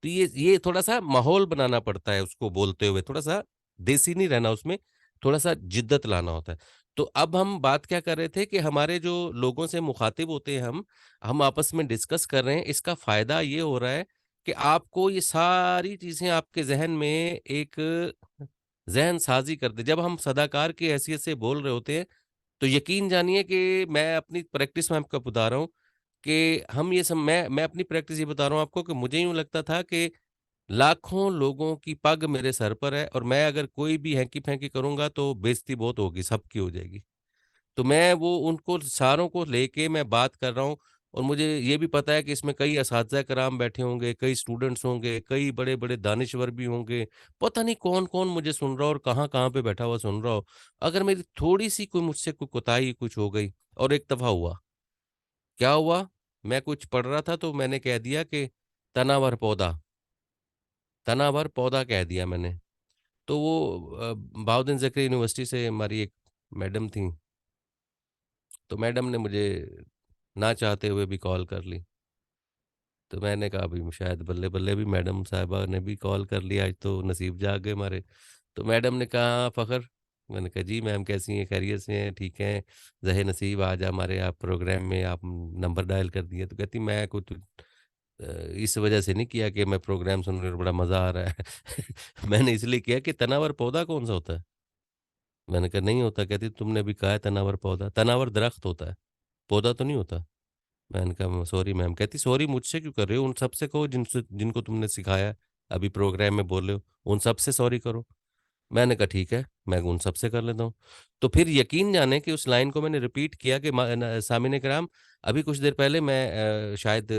तो ये थोड़ा-सा माहौल बनाना पड़ता है उसको बोलते हुए, थोड़ा-सा देसी नहीं रहना उसमें, थोड़ा-सा जिद्दत लाना होता है। तो अब हम बात क्या कर रहे थे कि हमारे जो लोगों से मुखातिब होते हैं हम आपस में डिस्कस कर रहे हैं, इसका फ़ायदा ये हो रहा है कि आपको ये सारी चीज़ें आपके ज़हन में एक ज़हन साज़ी कर दे। जब हम सदाकार की हैसियत से बोल रहे होते हैं, तो यकीन जानिए कि मैं अपनी प्रैक्टिस में आपको बता रहा हूँ कि हम ये सब मैं अपनी प्रैक्टिस ये बता रहा हूँ आपको कि मुझे यूँ लगता था कि लाखों लोगों की पग मेरे सर पर है और मैं अगर कोई भी हैंकी-पैंकी करूँगा तो बेइज़्ज़ती बहुत होगी, सबकी हो जाएगी। तो मैं वो उनको सारों को लेके मैं बात कर रहा हूँ और मुझे ये भी पता है कि इसमें कई असातिज़ा कराम बैठे होंगे, कई स्टूडेंट्स होंगे, कई बड़े-बड़े दानिश्वर भी होंगे। पता नहीं कौन-कौन मुझे सुन रहा हो और कहाँ-कहाँ पे बैठा हुआ सुन रहा हो। अगर मेरी थोड़ी-सी कोई मुझसे कोई कोताही कुछ हो गई और एक दफ़ा हुआ, क्या हुआ? मैं कुछ पढ़ रहा था तो मैंने कह दिया कि तनावर पौधा, तनावर पौधा कह दिया मैंने। तो वो बहाउद्दीन ज़कीर यूनिवर्सिटी से हमारी एक मैडम थीं, तो मैडम ने मुझे ना चाहते हुए भी कॉल कर ली। तो मैंने कहा अभी शायद बल्ले-बल्ले भी मैडम साहिबा ने भी कॉल कर लिया, आज तो नसीब जाग गए हमारे। तो मैडम ने कहा हाँ, फ़ख़र? मैंने कहा जी मैम कैसी हैं? खैरियत से हैं? ठीक हैं? ज़हे-नसीब आज हमारे आप प्रोग्राम में आप नंबर डायल कर दिए। तो कहती मैं कुछ इस वजह से नहीं किया कि मैं प्रोग्राम सुन रही हूँ, बड़ा मज़ा आ रहा है। मैंने इसलिए किया कि तनावर पौधा कौन-सा होता है? मैंने कहा नहीं होता। कहती तुमने अभी कहा है तनावर पौधा, तनावर दरख्त होता है, पौधा तो नहीं होता। मैंने कहा सॉरी मैम। कहती सॉरी मुझसे क्यों कर रहे हो? उन सबसे कहो जिनको तुमने सिखाया है, अभी प्रोग्राम में बोल रहे हो, उन सबसे सॉरी करो। मैंने कहा ठीक है, मैं उन सबसे कर लेता हूँ। तो फिर यकीन जाने कि उस लाइन को मैंने रिपीट किया कि सामईन किराम अभी कुछ देर पहले मैं शायद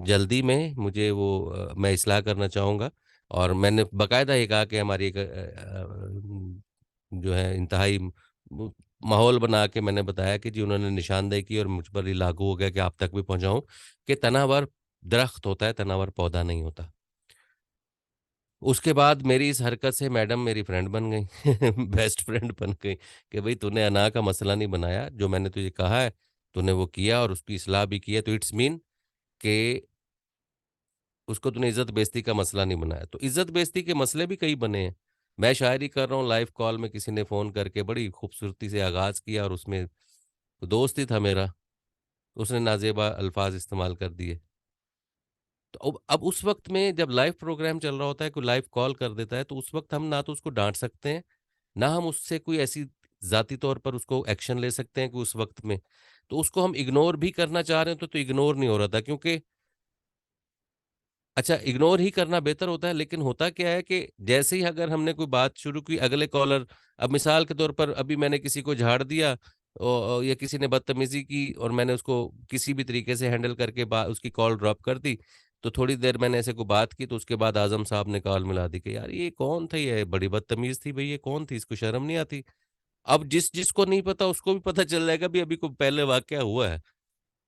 जल्दी में मुझे वो मैं इस्लाह करना चाहूँगा और मैंने बाकायदा ये कहा कि हमारी एक जो है इंतहाई माहौल बना के मैंने बताया कि जी उन्होंने निशानदेही की और मुझ पर ये लागू हो गया कि आप तक भी पहुँचाऊँ कि तनावर दरख्त होता है, तनावर पौधा नहीं होता। उसके बाद मेरी इस हरकत से मैडम मेरी फ्रेंड बन गई बेस्ट फ्रेंड बन गई कि भाई तूने अना का मसला नहीं बनाया, जो मैंने तुझे कहा है तूने वो किया और उसकी इस्लाह भी की है, तो इट्स मीन कि उसको तूने इज्जत बेइज्जती का मसला नहीं बनाया। तो इज्जत बेइज्जती के मसले भी कई बने हैं। मैं शायरी कर रहा हूँ, लाइव कॉल में किसी ने फ़ोन करके बड़ी खूबसूरती से आगाज़ किया और उसमें दोस्त ही था मेरा, उसने नाज़ेबा अल्फाज इस्तेमाल कर दिए। तो अब उस वक़्त में जब लाइव प्रोग्राम चल रहा होता है, कोई लाइव कॉल कर देता है, तो उस वक़्त हम ना तो उसको डाँट सकते हैं, ना हम उससे कोई ऐसी ज़ाती तौर पर उसको एक्शन ले सकते हैं कि उस वक़्त में। तो उसको हम इग्नोर भी करना चाह रहे हैं तो इग्नोर नहीं हो रहा था, क्योंकि अच्छा, इग्नोर ही करना बेहतर होता है, लेकिन होता क्या है कि जैसे ही अगर हमने कोई बात शुरू की, अगले कॉलर, अब मिसाल के तौर पर अभी मैंने किसी को झाड़ दिया या किसी ने बदतमीज़ी की और मैंने उसको किसी भी तरीके से हैंडल करके बा उसकी कॉल ड्रॉप कर दी, तो थोड़ी देर मैंने ऐसे कोई बात की, तो उसके बाद आज़म साहब ने कॉल मिला दी कि यार ये कौन था, ये बड़ी बदतमीज़ थी भई, ये कौन थी, इसको शर्म नहीं आती? अब जिसको नहीं पता उसको भी पता चल जाएगा भी अभी को पहले वाक़या हुआ है।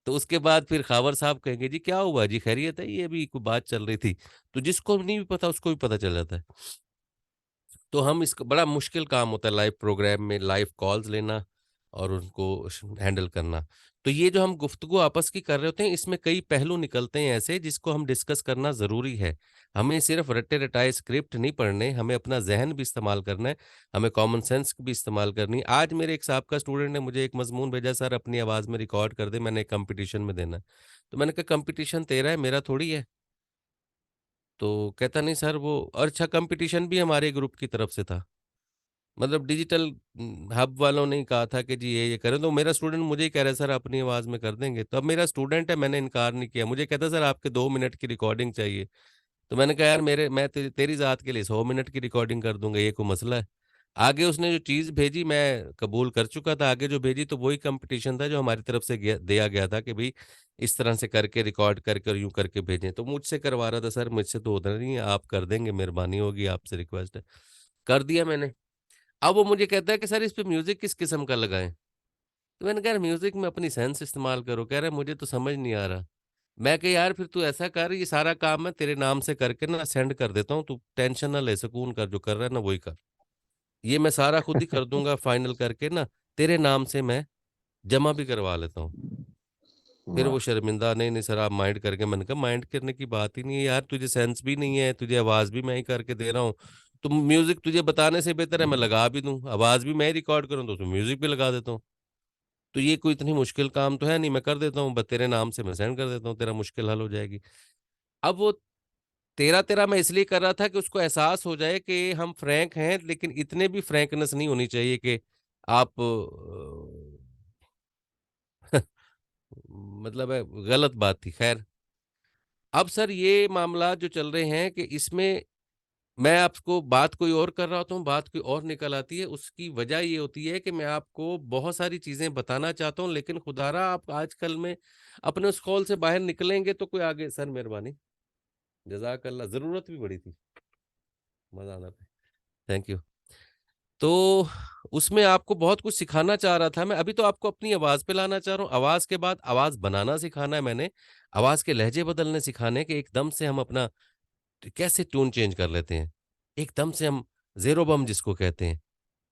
तो उसके बाद फिर खावर साहब कहेंगे, जी क्या हुआ जी, खैरियत है? ये अभी कोई बात चल रही थी। तो जिसको नहीं भी पता उसको भी पता चल जाता है। तो हम इसको बड़ा मुश्किल काम होता है लाइव प्रोग्राम में लाइव कॉल्स लेना और उनको हैंडल करना। तो ये जो हम गुफ्तगू आपस की कर रहे होते हैं, इसमें कई पहलू निकलते हैं ऐसे जिसको हम डिस्कस करना ज़रूरी है। हमें सिर्फ रट्टे-रटाए स्क्रिप्ट नहीं पढ़ने, हमें अपना ज़हन भी इस्तेमाल करना है, हमें कॉमन सेंस भी इस्तेमाल करनी है। आज मेरे एक साहब का स्टूडेंट ने मुझे एक मज़मून भेजा, सर अपनी आवाज़ में रिकॉर्ड कर दे, मैंने एक कॉम्पिटिशन में देना है। तो मैंने कहा कॉम्पिटिशन तेरा है, मेरा थोड़ी है। तो कहता नहीं सर वो, और अच्छा कॉम्पिटिशन भी हमारे ग्रुप की तरफ से था। मतलब डिजिटल हब वालों ने ही कहा था कि जी ये करें, तो मेरा स्टूडेंट मुझे ही कह रहा है सर अपनी आवाज़ में कर देंगे। तो अब मेरा स्टूडेंट है, मैंने इनकार नहीं किया। मुझे कहता है सर आपके 2 मिनट की रिकॉर्डिंग चाहिए। तो मैंने कहा यार मैं तेरी ज़ात के लिए 100 मिनट की रिकॉर्डिंग कर दूँगा, ये कोई मसला है? आगे उसने जो चीज़ भेजी मैं कबूल कर चुका था, आगे जो भेजी तो वही कॉम्पिटिशन था जो हमारी तरफ से दिया गया था कि भई इस तरह से करके रिकॉर्ड करके और यूँ करके भेजें। तो मुझसे करवा रहा था, सर मुझसे तो होता नहीं है, आप कर देंगे, मेहरबानी होगी, आपसे रिक्वेस्ट है। कर दिया मैंने। अब वो मुझे कहता है कि सर इस पे म्यूज़िक किस किस्म का लगाएँ? तो मैंने कहा यार म्यूज़िक में अपनी सेंस इस्तेमाल करो। कह रहा है मुझे तो समझ नहीं आ रहा। मैं कहा यार फिर तू ऐसा कर, ये सारा काम मैं तेरे नाम से करके ना सेंड कर देता हूँ, तू टेंशन ना ले, सुकून कर, जो कर रहा है ना वही कर। ये मैं सारा खुद ही कर दूँगा फाइनल करके ना, तेरे नाम से मैं जमा भी करवा लेता हूँ। फिर वो वाह। शर्मिंदा, नहीं, नहीं सर आप माइंड करके, मैंने कहा माइंड करने की बात ही नहीं है यार, तुझे सेंस भी नहीं है, तुझे आवाज़ भी मैं ही करके दे रहा हूँ। तो म्यूज़िक तुझे बताने से बेहतर है मैं लगा भी दूँ, आवाज़ भी मैं ही रिकॉर्ड करूँ तो उसमें म्यूज़िक भी लगा देता हूँ। तो ये कोई इतनी मुश्किल काम तो है नहीं, मैं कर देता हूँ, बस तेरे नाम से मैं सेंड कर देता हूँ, तेरा मुश्किल हल हो जाएगी। अब वो तेरा-तेरा मैं इसलिए कर रहा था कि उसको एहसास हो जाए कि हम फ्रैंक हैं, लेकिन इतने भी फ्रैंकनेस नहीं होनी चाहिए कि आप मतलब गलत बात थी, खैर। अब सर ये मामला जो चल रहे हैं कि इसमें मैं आपको बात कोई और कर रहा होता हूँ, बात कोई और निकल आती है। उसकी वजह ये होती है कि मैं आपको बहुत सारी चीज़ें बताना चाहता हूँ, लेकिन खुदारा आप आजकल में अपने उस कॉल से बाहर निकलेंगे तो कोई आगे, सर मेहरबानी, जज़ाकल्लाह, ज़रूरत भी बड़ी थी, मज़ा आ रहा। Thank you. तो उसमें आपको बहुत कुछ सिखाना चाह रहा था मैं, अभी तो आपको अपनी आवाज़ पे लाना चाह रहा हूँ। आवाज़ के बाद आवाज़ बनाना सिखाना है मैंने, आवाज़ के लहज़े बदलने सिखाने हैं कि एकदम से हम अपना कैसे टून चेंज कर लेते हैं। एकदम से हम ज़ेरो बम जिसको कहते हैं,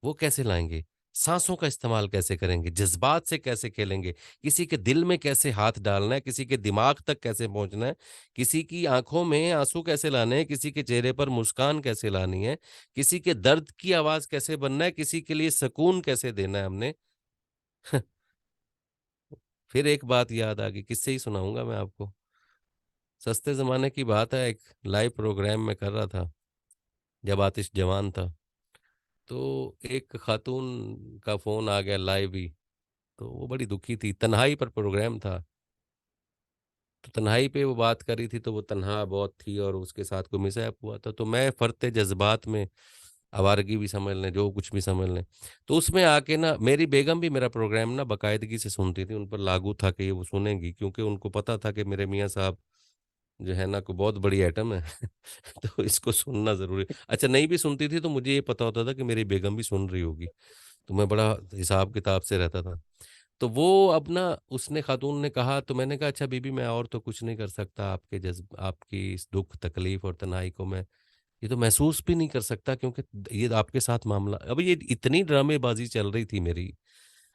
वो कैसे लाएँगे? साँसों का इस्तेमाल कैसे करेंगे? जज़्बात से कैसे खेलेंगे? किसी के दिल में कैसे हाथ डालना है? किसी के दिमाग तक कैसे पहुँचना है? किसी की आँखों में आँसू कैसे लाने हैं? किसी के चेहरे पर मुस्कान कैसे लानी है? किसी के दर्द की आवाज़ कैसे बनना है? किसी के लिए सुकून कैसे देना है हमने? फिर एक बात याद आ गई, किस्से ही सुनाऊँगा मैं आपको। सस्ते ज़माने की बात है, एक लाइव प्रोग्राम मैं कर रहा था, जब आतिश जवान था। तो एक खातून का फ़ोन आ गया लाइव ही, तो वो बड़ी दुखी थी, तन्हाई पर प्रोग्राम था। तो तन्हाई पे वो बात कर रही थी, तो वो तन्हा बहुत थी और उसके साथ कोई मिसहैप हुआ था। तो मैं फ़र्ते जज़्बात में, आवारगी भी समझ लें, जो कुछ भी समझ लें। तो उसमें आके ना मेरी बेगम भी मेरा प्रोग्राम ना बाकायदगी से सुनती थी, उन पर लागू था कि ये वो सुनेंगी, क्योंकि उनको पता था कि मेरे मियाँ साहब जो है ना कोई बहुत बड़ी आइटम है। तो इसको सुनना ज़रूरी, अच्छा नहीं भी सुनती थी तो मुझे ये पता होता था कि मेरी बेगम भी सुन रही होगी। तो मैं बड़ा हिसाब-किताब से रहता था। तो वो अब ना उसने खातून ने कहा, तो मैंने कहा अच्छा बीबी मैं और तो कुछ नहीं कर सकता, आपके आपकी इस दुःख, तकलीफ़ और तन्हाई को मैं ये तो महसूस भी नहीं कर सकता, क्योंकि ये आपके साथ मामला, अब ये इतनी ड्रामेबाजी चल रही थी मेरी,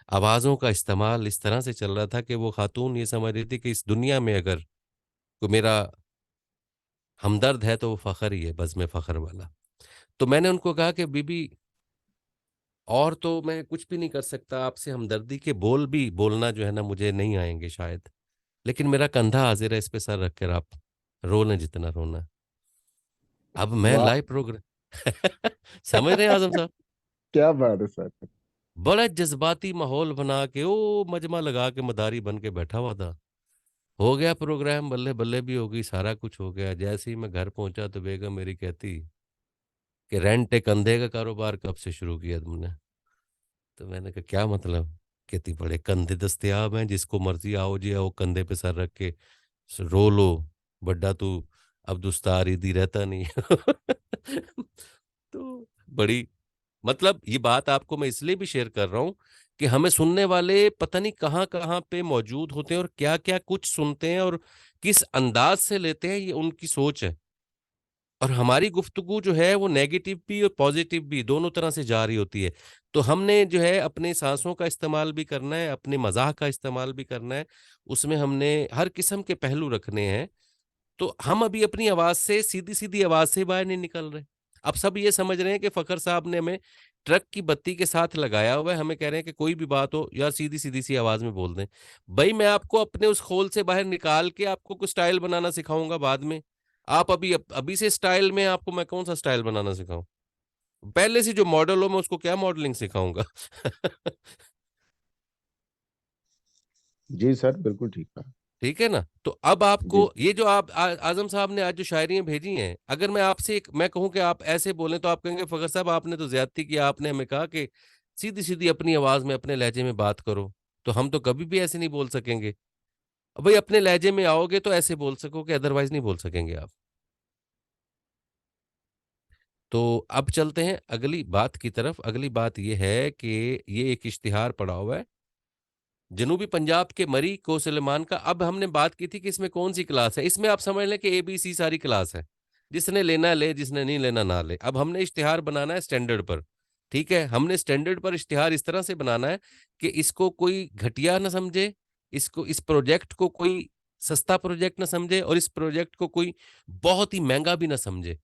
आवाज़ों का इस्तेमाल इस तरह से चल रहा था कि वो खातून ये समझ रही थी कि इस दुनिया में अगर कोई मेरा हमदर्द है तो वो फ़ख्र ही है, बज़्म फ़ख्र वाला। तो मैंने उनको कहा कि बीबी, और तो मैं कुछ भी नहीं कर सकता, आपसे हमदर्दी के बोल भी बोलना जो है ना मुझे नहीं आएँगे शायद, लेकिन मेरा कंधा हाज़िर है, इस पे सर रख कर आप रो लें जितना रोना है। अब मैं वाह। लाइव प्रोग्राम समझ रहे हैं आज़म साहब? क्या बात है सर। बड़ा जज़्बाती माहौल बना के, ओ मजमा लगा के मदारी बन के बैठा हुआ था। हो गया प्रोग्राम, बल्ले-बल्ले भी हो गई, सारा कुछ हो गया। जैसे ही मैं घर पहुँचा तो बेगम मेरी कहती कि रेंट ए कंधे का कारोबार कब से शुरू किया तुमने? तो मैंने कहा क्या मतलब? कहती बड़े कंधे दस्तयाब हैं, जिसको मर्ज़ी आओ जी आओ, कंधे पे सर रख के रो लो, बड्डा तू अब दुस्तार इदी रहता नहीं। तो बड़ी, मतलब ये बात आपको मैं इसलिए भी शेयर कर रहा हूँ कि हमें सुनने वाले पता नहीं कहाँ-कहाँ पे मौजूद होते हैं और क्या-क्या कुछ सुनते हैं और किस अंदाज़ से लेते हैं, ये उनकी सोच है। और हमारी गुफ्तगू जो है वो नेगेटिव भी और पॉजिटिव भी दोनों तरह से जा रही होती है। तो हमने जो है अपने साँसों का इस्तेमाल भी करना है, अपने मज़ाह का इस्तेमाल भी करना है। उसमें हमने हर किस्म के पहलू रखने हैं। तो हम अभी अपनी आवाज़ से, सीधी-सीधी आवाज़ से बाहर नहीं निकल रहे। अब सब ये समझ रहे हैं कि फ़खर साहब ने हमें ट्रक की बत्ती के साथ लगाया हुआ है, हमें कह रहे हैं कि कोई भी बात हो यार सीधी-सीधी सी आवाज़ में बोल दें। भई मैं आपको अपने उस खोल से बाहर निकाल के आपको कुछ स्टाइल बनाना सिखाऊँगा बाद में। आप अभी से स्टाइल में आपको मैं कौन-सा स्टाइल बनाना सिखाऊँ? पहले से जो मॉडल हो मैं उसको क्या मॉडलिंग सिखाऊँगा? जी सर, बिल्कुल ठीक कहा। ठीक है ना? तो अब आपको जी। ये जो आप आज़म साहब ने आज जो शायरियाँ भेजी हैं, अगर मैं आपसे एक मैं कहूँ कि आप ऐसे बोलें तो आप कहेंगे फ़खर साहब आपने तो ज़्यादती की, आपने हमें कहा कि सीधी-सीधी अपनी आवाज़ में, अपने लहजे में बात करो। तो हम तो कभी भी ऐसे नहीं बोल सकेंगे। भई अपने लहजे में आओगे तो ऐसे बोल सकोगे, अदरवाइज़ नहीं बोल सकेंगे आप। तो अब चलते हैं अगली बात की तरफ। अगली बात ये है कि ये एक इश्तिहार पड़ा हुआ है। जनूबी पंजाब के मरी को सुलेमान का, अब हमने बात की थी कि इसमें कौन-सी क्लास है। इसमें आप समझ लें कि एबीसी सारी क्लास है। जिसने लेना ले, जिसने नहीं लेना ना ले। अब हमने इश्तिहार बनाना है स्टैंडर्ड पर, ठीक है? हमने स्टैंडर्ड पर इश्तिहार इस तरह से बनाना है कि इसको कोई घटिया ना समझे, इस प्रोजेक्ट को कोई सस्ता प्रोजेक्ट ना समझे और इस प्रोजेक्ट को कोई बहुत ही महँगा भी ना समझे।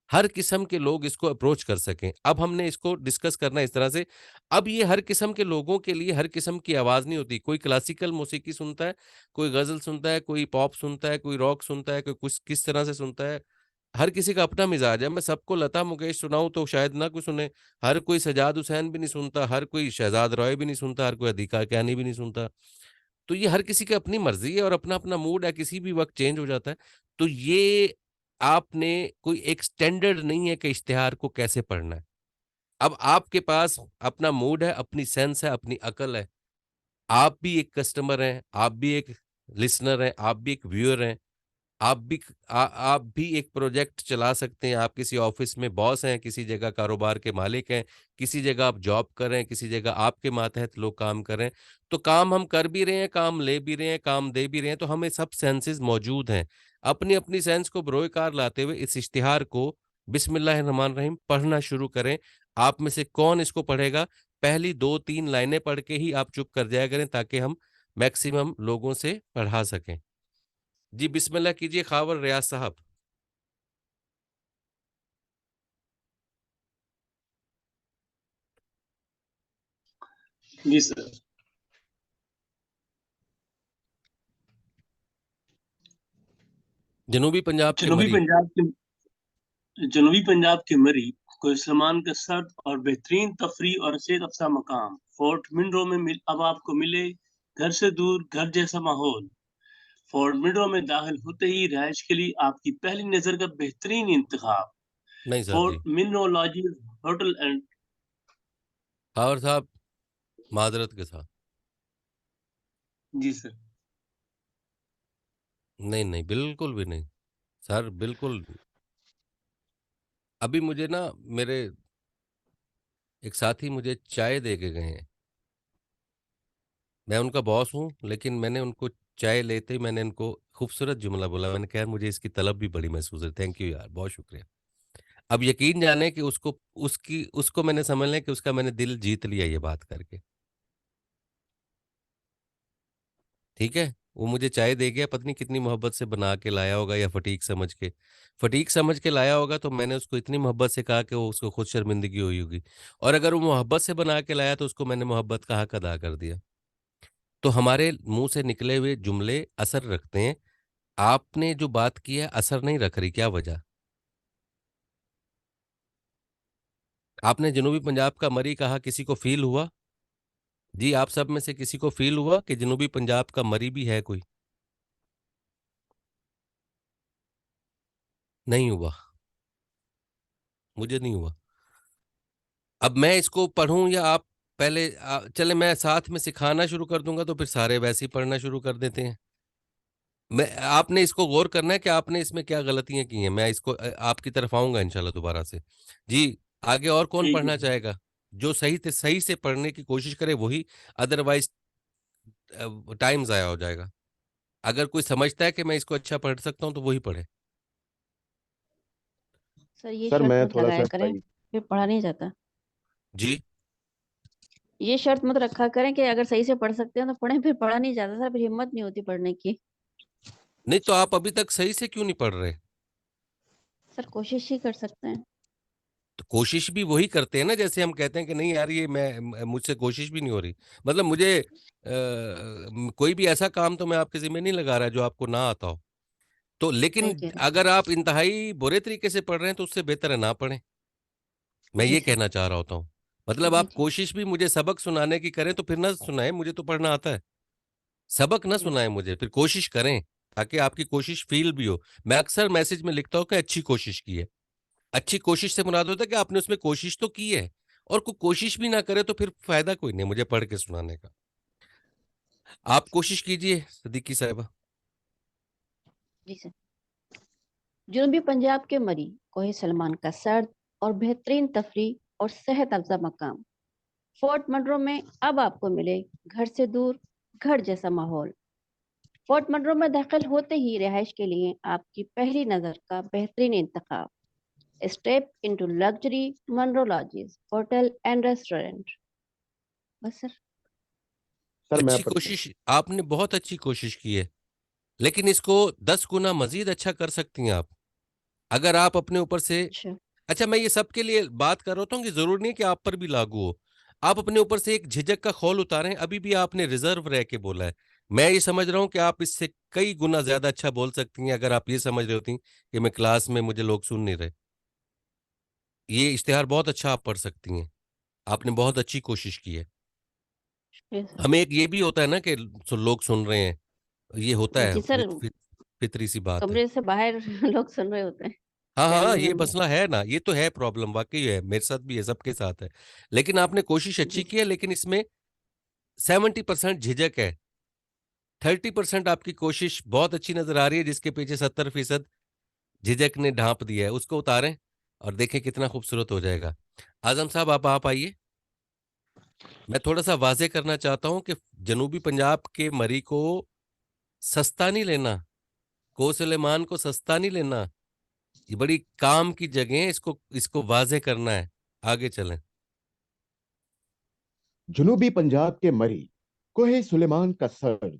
हर किस्म के लोग इसको अप्रोच कर सकें। अब हमने इसको डिस्कस करना है इस तरह से, अब ये हर किस्म के लोगों के लिए हर किस्म की आवाज़ नहीं होती। कोई क्लासिकल मौसीकी सुनता है, कोई गज़ल सुनता है, कोई पॉप सुनता है, कोई रॉक सुनता है, कोई कुछ किस तरह से सुनता है। हर किसी का अपना मिज़ाज है। मैं सबको लता मंगेश सुनाऊँ तो शायद ना कोई सुने। हर कोई सज्जाद हुसैन भी नहीं सुनता, हर कोई शहज़ाद रॉय भी नहीं सुनता, हर कोई अदीका कियानी भी नहीं सुनता। तो ये हर किसी की अपनी मर्ज़ी है और अपना-अपना मूड है, किसी भी वक़्त चेंज हो जाता है। तो ये आपने कोई एक स्टैंडर्ड नहीं है कि इश्तिहार को कैसे पढ़ना है। अब आपके पास अपना मूड है, अपनी सेंस है, अपनी अकल है। आप भी एक कस्टमर हैं, आप भी एक लिसनर हैं, आप भी एक व्यूअर हैं। आप भी एक प्रोजेक्ट चला सकते हैं। आप किसी ऑफ़िस में बॉस हैं, किसी जगह कारोबार के मालिक हैं, किसी जगह आप जॉब कर रहे हैं, किसी जगह आपके मातहत लोग काम कर रहे हैं। तो काम हम कर भी रहे हैं, काम ले भी रहे हैं, काम दे भी रहे हैं, तो हमें सब सेंसेस मौजूद हैं। अपनी-अपनी सेंस को बरोए-कार लाते हुए इस इश्तिहार को बिस्मिल्लाहिर्रहमानिर्रहीम पढ़ना शुरू करें। आप में से कौन इसको पढ़ेगा? पहली 2-3 लाइनें पढ़ के ही आप चुप कर जाया करें ताकि हम मैक्सिमम लोगों से पढ़ा सकें। जी, बिस्मिल्लाह कीजिए ख़ावर रियाज़ साहब। जी सर। जनूबी पंजाब के जनूबी मरी। पंजाब के जनूबी पंजाब के मरी को इस्लामान का सर्द और बेहतरीन तफरी और सेहत अफ़ज़ा मकाम फोर्ट मिनरो में अब आपको मिले घर से दूर घर जैसा माहौल। फोर्ट मिनरो में दाखिल होते ही रिहाइश के लिए आपकी पहली नज़र का बेहतरीन इंतखाब। नहीं सर फोर्ट जी। Munro lodges hotel and. Khawar sahab, माज़रत के साथ। जी सर। नहीं, नहीं, बिल्कुल भी नहीं। सर बिल्कुल, अभी मुझे ना मेरे एक साथी मुझे चाय दे के गए हैं। मैं उनका बॉस हूँ, लेकिन मैंने उनको चाय लेते ही मैंने उनको खूबसूरत जुमला बोला। मैंने कहा, "यार मुझे इसकी तलब भी बड़ी महसूस है। थैंक यू यार, बहुत शुक्रिया।" अब यकीन जाने कि उसको मैंने समझ लें कि उसका मैंने दिल जीत लिया ये बात करके। ठीक है, वो मुझे चाय दे गया, पत्नी कितनी मोहब्बत से बना के लाया होगा, या फटीक समझ के लाया होगा, तो मैंने उसको इतनी मोहब्बत से कहा कि वो उसको खुद शर्मिंदगी हुई होगी। और अगर वो मोहब्बत से बना के लाया तो उसको मैंने मोहब्बत का हक अदा कर दिया। तो हमारे मुंह से निकले हुए जुमले असर रखते हैं। आपने जो बात की है असर नहीं रख रही, क्या वजह? आपने जनूबी पंजाब का मरी कहा, किसी को फील हुआ? जी, आप सब में से किसी को फील हुआ कि जनूबी पंजाब का मरी भी है कोई? नहीं हुआ, मुझे नहीं हुआ। अब मैं इसको पढ़ूं या आप पहले चले मैं साथ में सिखाना शुरू कर दूंगा तो फिर सारे वैसे ही पढ़ना शुरू कर देते हैं। मैं आपने इसको गौर करना है कि आपने इसमें क्या गलतियां की हैं। मैं इसको आपकी तरफ आऊंगा इंशाल्लाह दोबारा से। जी, आगे और कौन ठीक है पढ़ना सर। चाहेगा? जो सही से पढ़ने की कोशिश करे वही, अदरवाइज टाइम जाया हो जाएगा। अगर कोई समझता है कि मैं इसको अच्छा पढ़ सकता हूँ तो वही पढ़े। सर ये सर शर्त मैं मत थोड़ा लगाया सा करें, ट्राई। फिर पढ़ा नहीं जाता। जी, ये शर्त मत रखा करें कि अगर सही से पढ़ सकते हैं तो पढ़ें, फिर पढ़ा नहीं जाता सर, फिर हिम्मत नहीं होती पढ़ने की। नहीं तो आप अभी तक सही से क्यों नहीं पढ़ रहे? सर कोशिश ही कर सकते हैं। तो कोशिश भी वही करते हैं ना, जैसे हम कहते हैं कि नहीं यार ये मुझसे कोशिश भी नहीं हो रही। मतलब मुझे कोई भी ऐसा काम तो मैं आपके जिम्मे नहीं लगा रहा जो आपको ना आता हो। तो सही लेकिन कह रहे अगर आप इंतहाई बुरे तरीके से पढ़ रहे हैं तो उससे बेहतर है ना पढ़ें। मैं हैं। जी ये सर। कहना चाह रहा होता हूँ। मतलब जी आप जी। कोशिश भी मुझे सबक सुनाने की करें तो फिर ना सुनाएं, मुझे तो पढ़ना आता है। सबक ना जी सुनाएं मुझे, फिर कोशिश करें ताकि आपकी कोशिश फील भी हो। मैं अक्सर मैसेज में लिखता हूँ कि अच्छी कोशिश की है। अच्छी कोशिश से मुराद होता है कि आपने उसमें कोशिश तो की है। और कोई कोशिश भी ना करे तो फिर फायदा कोई नहीं मुझे पढ़ के सुनाने का। आप कोशिश कीजिए सिद्दीकी साहिबा। जी सर। जनूबी पंजाब के मरी कोहे सलमान का सर्द और बेहतरीन तफरी और सेहत अफजा मकाम, फोर्ट मनरो में अब आपको मिले घर से दूर घर जैसा माहौल। फोर्ट मनरो में दाखिल होते ही रिहाइश के लिए आपकी पहली नज़र का बेहतरीन इंतखाब। Step into luxury Munro lodges hotel and restaurant. बस सर। सर मैं अच्छी पढ़ता हूँ। कोशिश, आपने बहुत अच्छी कोशिश की है, लेकिन इसको 10 गुना मजीद अच्छा कर सकती हैं आप, अगर आप अपने ऊपर से। अच्छा। अच्छा, मैं ये सबके लिए बात कर रहा हूँ कि जरूरी नहीं कि आप पर भी लागू हो। आप अपने ऊपर से एक झिझक का खौल उतारें। अभी भी आपने रिजर्व रह के बोला है। मैं ये समझ रहा हूँ कि आप इससे कई गुना ज्यादा अच्छा बोल सकती हैं अगर आप ये समझ रही होती कि मैं क्लास में मुझे लोग सुन नहीं रहे। ये इश्तिहार बहुत अच्छा आप पढ़ सकती हैं। आपने बहुत अच्छी कोशिश की है। शुक्रिया सर। हमें एक ये भी होता है ना कि लोग सुन रहे हैं, ये होता है जी सर। फितरी सी बात है। कमरे से बाहर लोग सुन रहे होते हैं, हाँ हाँ, फैमिली ये मेंबर। मसला है ना, ये तो है, प्रॉब्लम वाकई है, मेरे साथ भी है, सबके साथ है। लेकिन आपने कोशिश जी अच्छी की है, लेकिन इसमें 70% झिझक है। 30% आपकी कोशिश बहुत अच्छी नजर आ रही है, जिसके पीछे 70% झिझक ने ढांप दिया है, उसको उतारें और देखें कितना खूबसूरत हो जाएगा। आजम साहब आप आइए। मैं थोड़ा सा वाजे करना चाहता हूं कि जनूबी पंजाब के मरी को सस्ता नहीं लेना, को सुलेमान को सस्ता नहीं लेना। ये बड़ी काम की जगह है, इसको इसको वाजे करना है। आगे चलें। जनूबी पंजाब के मरी कोहे सुलेमान का सर्द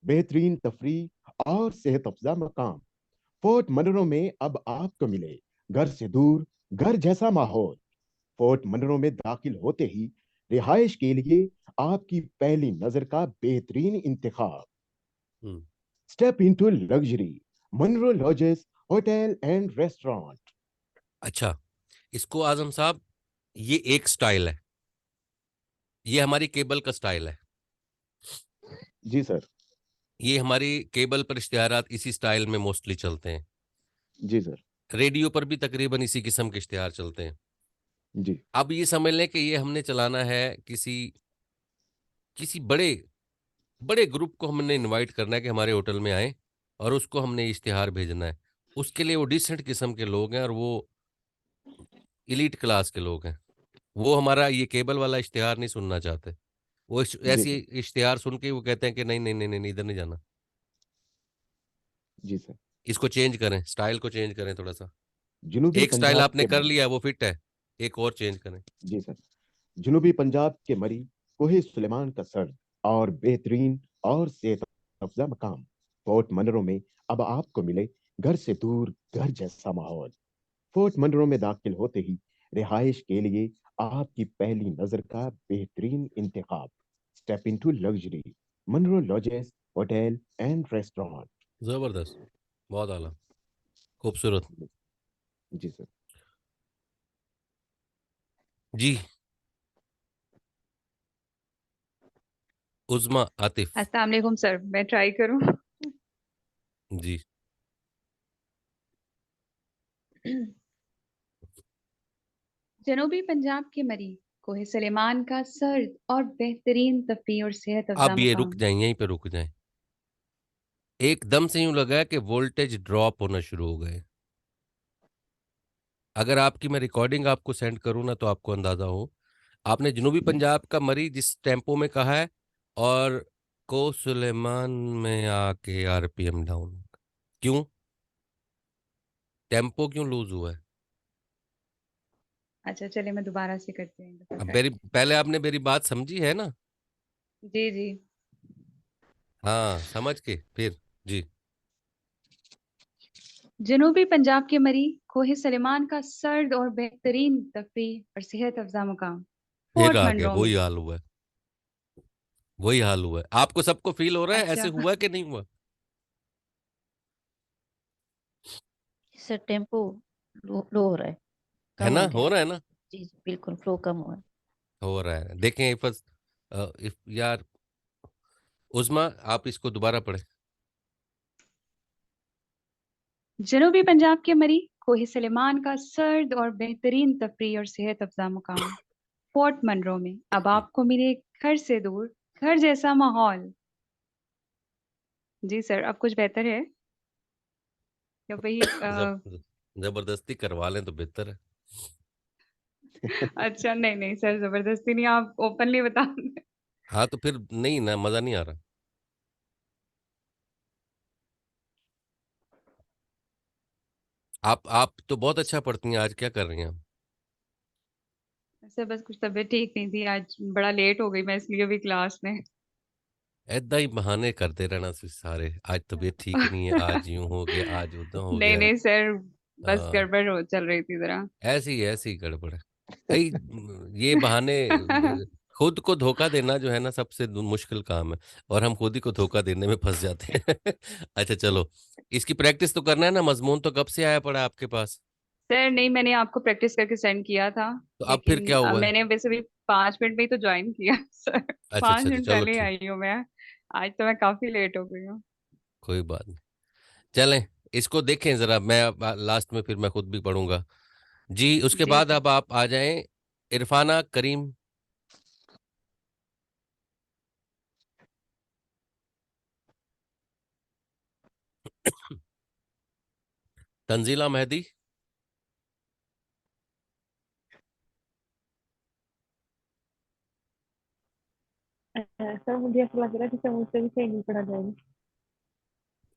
बेहतरीन तफरी और सेहत अफजा मकाम। फोर्ट मनरो में अब आपको मिले घर से दूर घर जैसा माहौल। फोर्ट मनरो में दाखिल होते ही रिहाइश के लिए आपकी पहली नजर का बेहतरीन इंतखाब। हम्म, step into luxury Munro lodges hotel and restaurant. अच्छा, इसको आजम साहब, ये एक स्टाइल है, ये हमारी केबल का स्टाइल है। जी सर। ये हमारी केबल पर इश्तिहारात इसी स्टाइल में मोस्टली चलते हैं। जी सर। रेडियो पर भी तकरीबन इसी किस्म के इश्तिहार चलते हैं। जी अब ये समझ लें कि ये हमने चलाना है, किसी किसी बड़े बड़े ग्रुप को हमने इनवाइट करना है कि हमारे होटल में आए, और उसको हमने इश्तिहार भेजना है। उसके लिए वो डिसेंट किस्म के लोग हैं और वो इलीट क्लास के लोग हैं। वो हमारा ये केबल वाला इश्तिहार नहीं सुनना चाहते। वो जी ऐसी सर। इश्तिहार सुन के वो कहते हैं कि नहीं नहीं नहीं नहीं, इधर नहीं जाना। जी सर। इसको चेंज करें, स्टाइल को चेंज करें थोड़ा सा। जुनूबी एक स्टाइल पंजाब आपने के कर मरी। लिया, वो फिट है, एक और चेंज करें। जी सर। जुनूबी पंजाब के मरी, कोहे सुलेमान का सर्द और बेहतरीन और सेहत अफजा मकाम, फोर्ट मनरो में अब आपको मिले घर से दूर घर जैसा माहौल। फोर्ट मनरो में दाखिल होते ही रिहाइश के लिए आपकी पहली नजर का बेहतरीन इंतखाब। Step into luxury Munro lodges, hotel and restaurant. जबरदस्त, बहुत आला, खूबसूरत। जी सर। जी, उज़मा आतिफ। अस्सलाम वालेकुम सर, मैं ट्राई करूं। जी। जनूबी पंजाब के मरी, कोहे सलेमान का सर्द और बेहतरीन तफरी और सेहत अफजा अब ये रुक मकाम। जाएं, यहीं पे रुक जाएं। एकदम से यूं लगा कि वोल्टेज ड्रॉप होना शुरू हो गए। अगर आपकी मैं रिकॉर्डिंग आपको सेंड करूं ना, तो आपको अंदाजा हो। आपने जनूबी पंजाब का मरी जिस टेम्पो में कहा है, और को सुलेमान में आके आरपीएम डाउन, क्यों? टेम्पो क्यों लूज हुआ है? अच्छा चलिए, मैं दोबारा से करती हूँ एक दफा अब ट्राई। मेरी पहले आपने मेरी बात समझी है ना? जी जी। हाँ, समझ के फिर। जी। जनूबी पंजाब के मरी, कोहे सलेमान का सर्द और बेहतरीन तफरी और सेहत अफजा मकाम, फिर फोर्ट आ गया, मनरो वही में। हाल हुआ है, वही हाल हुआ है। आपको सबको फील हो रहा है ऐसे अच्छा। हुआ कि नहीं हुआ? सर टेम्पो लो हो रहा है, है कम ना, हो गया हो है। रहा है ना, जी जी, बिल्कुल फ्लो कम हुआ है। हो रहा है। देखें, इफ यार उस्मा, आप इसको दोबारा पढ़े। जनूबी पंजाब के मरी, कोहे सलेमान का सर्द और बेहतरीन तफरी और सेहत अफजा मुकाम, फोर्ट मनरो में अब आपको मिले घर से दूर घर जैसा माहौल। जी सर, अब कुछ बेहतर है या वही जब जबरदस्ती करवा लें तो बेहतर है। अच्छा नहीं नहीं सर, जबरदस्ती नहीं, आप ओपनली बता दें। हाँ, तो फिर नहीं ना, मजा नहीं आ रहा। आप तो बहुत अच्छा पढ़ती हैं, आज क्या कर रही हैं आप? सर बस कुछ तबीयत ठीक नहीं थी आज, बड़ा लेट हो गई मैं इसलिए भी क्लास में। ऐदा ही बहाने करते रहना सिर्फ सारे, आज तबीयत ठीक नहीं है, आज यूं हो गया, आज उदा हो नहीं गया। नहीं सर, बस हाँ, गड़बड़ चल रही थी जरा। ऐसी ऐसी गड़बड़ है। ऐ, ये बहाने, खुद को धोखा देना जो है ना, सबसे मुश्किल काम है, और हम खुद ही को धोखा देने में फंस जाते हैं। अच्छा चलो, इसकी प्रैक्टिस तो करना है ना। मजमून तो कब से आया पड़ा आपके पास? सर नहीं, मैंने आपको प्रैक्टिस करके सेंड किया था, तो अब फिर लेकिन क्या हुआ है? मैंने वैसे भी 5 मिनट में ही तो ज्वाइन किया सर। अच्छा पाँच अच्छा अच्छा, मिनट चलो पहले ही ठीक, आई हूँ मैं। आज तो मैं काफी लेट हो गई हूँ। कोई बात नहीं। चलें, इसको देखें जरा, मैं लास्ट में फिर मैं खुद भी पढ़ूंगा। जी, उसके जी बाद सर। अब आप आ जाएं, इरफाना करीम, तंजीला मेहदी, सर मुझे ऐसा लग रहा है कि मुझसे भी सही नहीं पढ़ा जाएगा।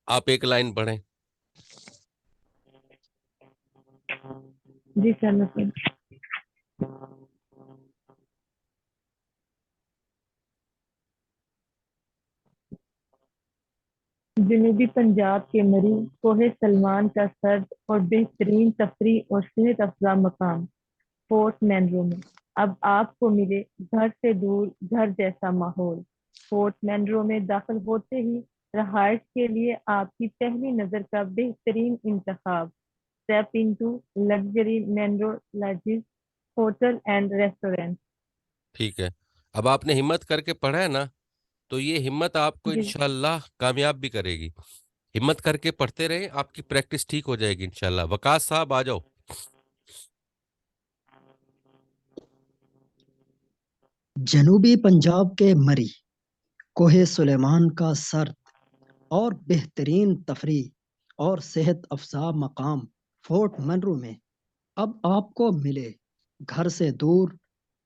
आप एक लाइन पढ़ें। जी सर, मैं सर। जनूबी पंजाब के मरी, कोहे सलमान का सर्द और बेहतरीन तफरी और सेहत अफजा मकाम, फोर्ट मैनरो में अब आपको मिले घर से दूर घर जैसा माहौल। फोर्ट मैनरो में दाखिल होते ही रहायश के लिए आपकी पहली नजर का बेहतरीन इंतखाब। Step into luxury Munro lodges, hotel and restaurant. ठीक है, अब आपने हिम्मत करके पढ़ा है ना, तो ये हिम्मत आपको जी। इंशाल्लाह कामयाब भी करेगी। हिम्मत करके पढ़ते रहे, आपकी प्रैक्टिस ठीक हो जाएगी इंशाल्लाह। वकास साहब आ जाओ। जनूबी पंजाब के मरी, कोहे सुलेमान का सर्द और बेहतरीन तफरी और सेहत अफजा मकाम, फोर्ट मनरो में अब आपको मिले घर से दूर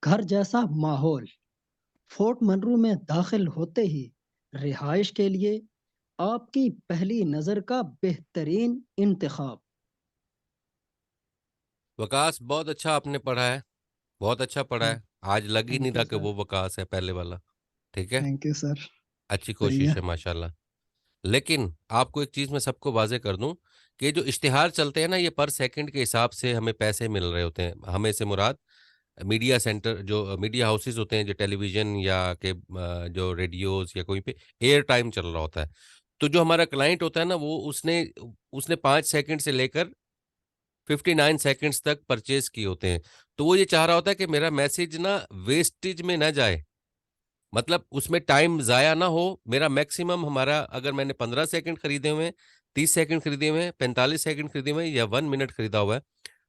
घर जैसा माहौल। फोर्ट मनरो में दाखिल होते ही रिहाइश के लिए आपकी पहली नज़र का बेहतरीन इंतखाब। वकास बहुत अच्छा आपने पढ़ा है, बहुत अच्छा पढ़ा है। आज लग ही नहीं थैंक यू रहा कि सर। वो वकास है पहले वाला। ठीक है, थैंक यू सर। अच्छी सही है। कोशिश है माशाल्लाह। लेकिन आपको एक चीज़ मैं सबको वाजे कर दूं कि जो इश्तिहार चलते हैं ना, ये पर सेकंड के हिसाब से हमें पैसे मिल रहे होते हैं। हमें से मुराद मीडिया सेंटर, जो मीडिया हाउसेस होते हैं, जो टेलीविजन या के जो रेडियोज या कोई पे एयर टाइम चल रहा होता है। तो जो हमारा क्लाइंट होता है ना, वो उसने उसने 5 सेकंड से लेकर 59 सेकंड्स तक परचेज किए होते हैं। तो वो ये चाह रहा होता है कि मेरा मैसेज ना वेस्टेज में ना जाए, मतलब उसमें टाइम ज़ाया ना हो। मेरा मैक्सिमम, हमारा अगर मैंने 15 सेकंड खरीदे हुए हैं, 30 सेकंड खरीदे हुए हैं, 45 सेकंड खरीदे हुए हैं या 1 मिनट खरीदा हुआ है,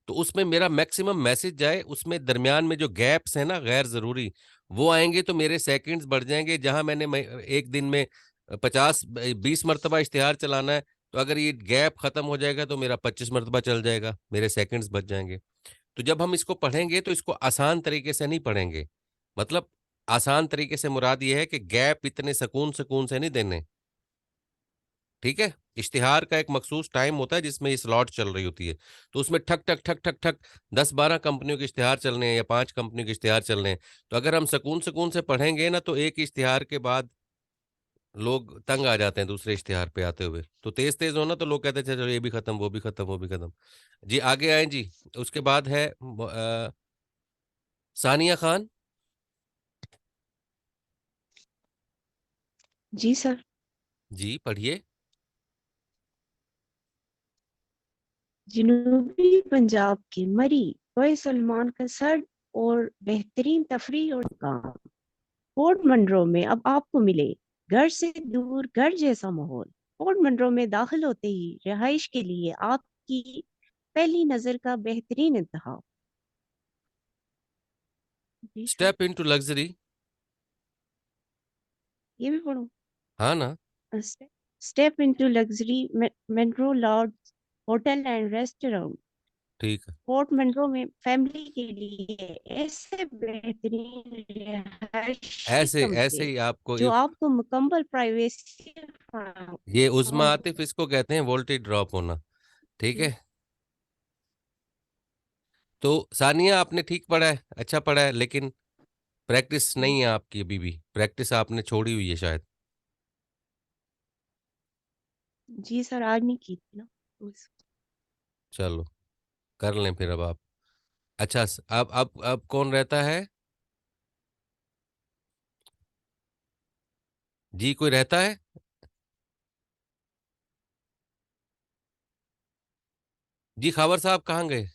तो उसमें मेरा मैक्सिमम मैसेज जाए। उसमें दरमियान में जो गैप्स हैं ना गैर ज़रूरी, वो आएंगे तो मेरे सेकंड्स बढ़ जाएंगे। जहां मैंने एक दिन में 50-20 मरतबा इश्तिहार चलाना है, तो अगर ये गैप खत्म हो जाएगा तो मेरा 25 मरतबा चल जाएगा, मेरे सेकंड्स बच जाएंगे। तो जब हम इसको पढ़ेंगे तो इसको आसान तरीके से नहीं पढ़ेंगे। मतलब आसान तरीके से मुराद ये है कि गैप इतने सुकून सुकून से नहीं देने। ठीक है, इश्तिहार का एक मखसूस टाइम होता है जिसमें ये स्लॉट चल रही होती है। तो उसमें ठक ठक ठक ठक ठक 10-12 कंपनियों के इश्तिहार चल रहे हैं या 5 कंपनियों के इश्तिहार चल रहे हैं। तो अगर हम सुकून सुकून से पढ़ेंगे ना, तो एक इश्तिहार के बाद लोग तंग आ जाते हैं दूसरे इश्तिहार पे आते हुए। तो तेज तेज होना, तो लोग कहते हैं चलो ये भी खत्म, वो भी खत्म, वो भी खत्म। जी आगे आए जी। उसके बाद है सानिया खान। जी सर। जी पढ़िए। जनूबी पंजाब के मरी कोई सलमान का सर्द और बेहतरीन तफरीह और काम। फोर्ट मनरो में अब आपको मिले घर से दूर घर जैसा माहौल। फोर्ट मनरो में दाखिल होते ही रिहाइश के लिए आपकी पहली नजर का बेहतरीन इंतखाब। जी सर। Step into luxury. ये भी पढ़ो। हाँ ना। Step into luxury metro lodge hotel and restaurant. ठीक है। फोर्ट मनरो में फैमिली के लिए ऐसे बेहतरीन रिहायशी ऐसे ऐसे कमरे ही आपको जो आपको मुकम्मल प्राइवेसी फराहम। ये उज़्मा आतिफ, इसको कहते हैं वोल्टेज ड्रॉप होना। ठीक है। तो सानिया आपने ठीक पढ़ा है, अच्छा पढ़ा है, लेकिन प्रैक्टिस नहीं है आपकी अभी भी। प्रैक्टिस आपने छोड़ी हुई है शायद। जी सर, आज नहीं की थी ना। चलो कर लें फिर अब आप। अच्छा अब कौन रहता है? जी कोई रहता है? जी खावर साहब कहाँ गए?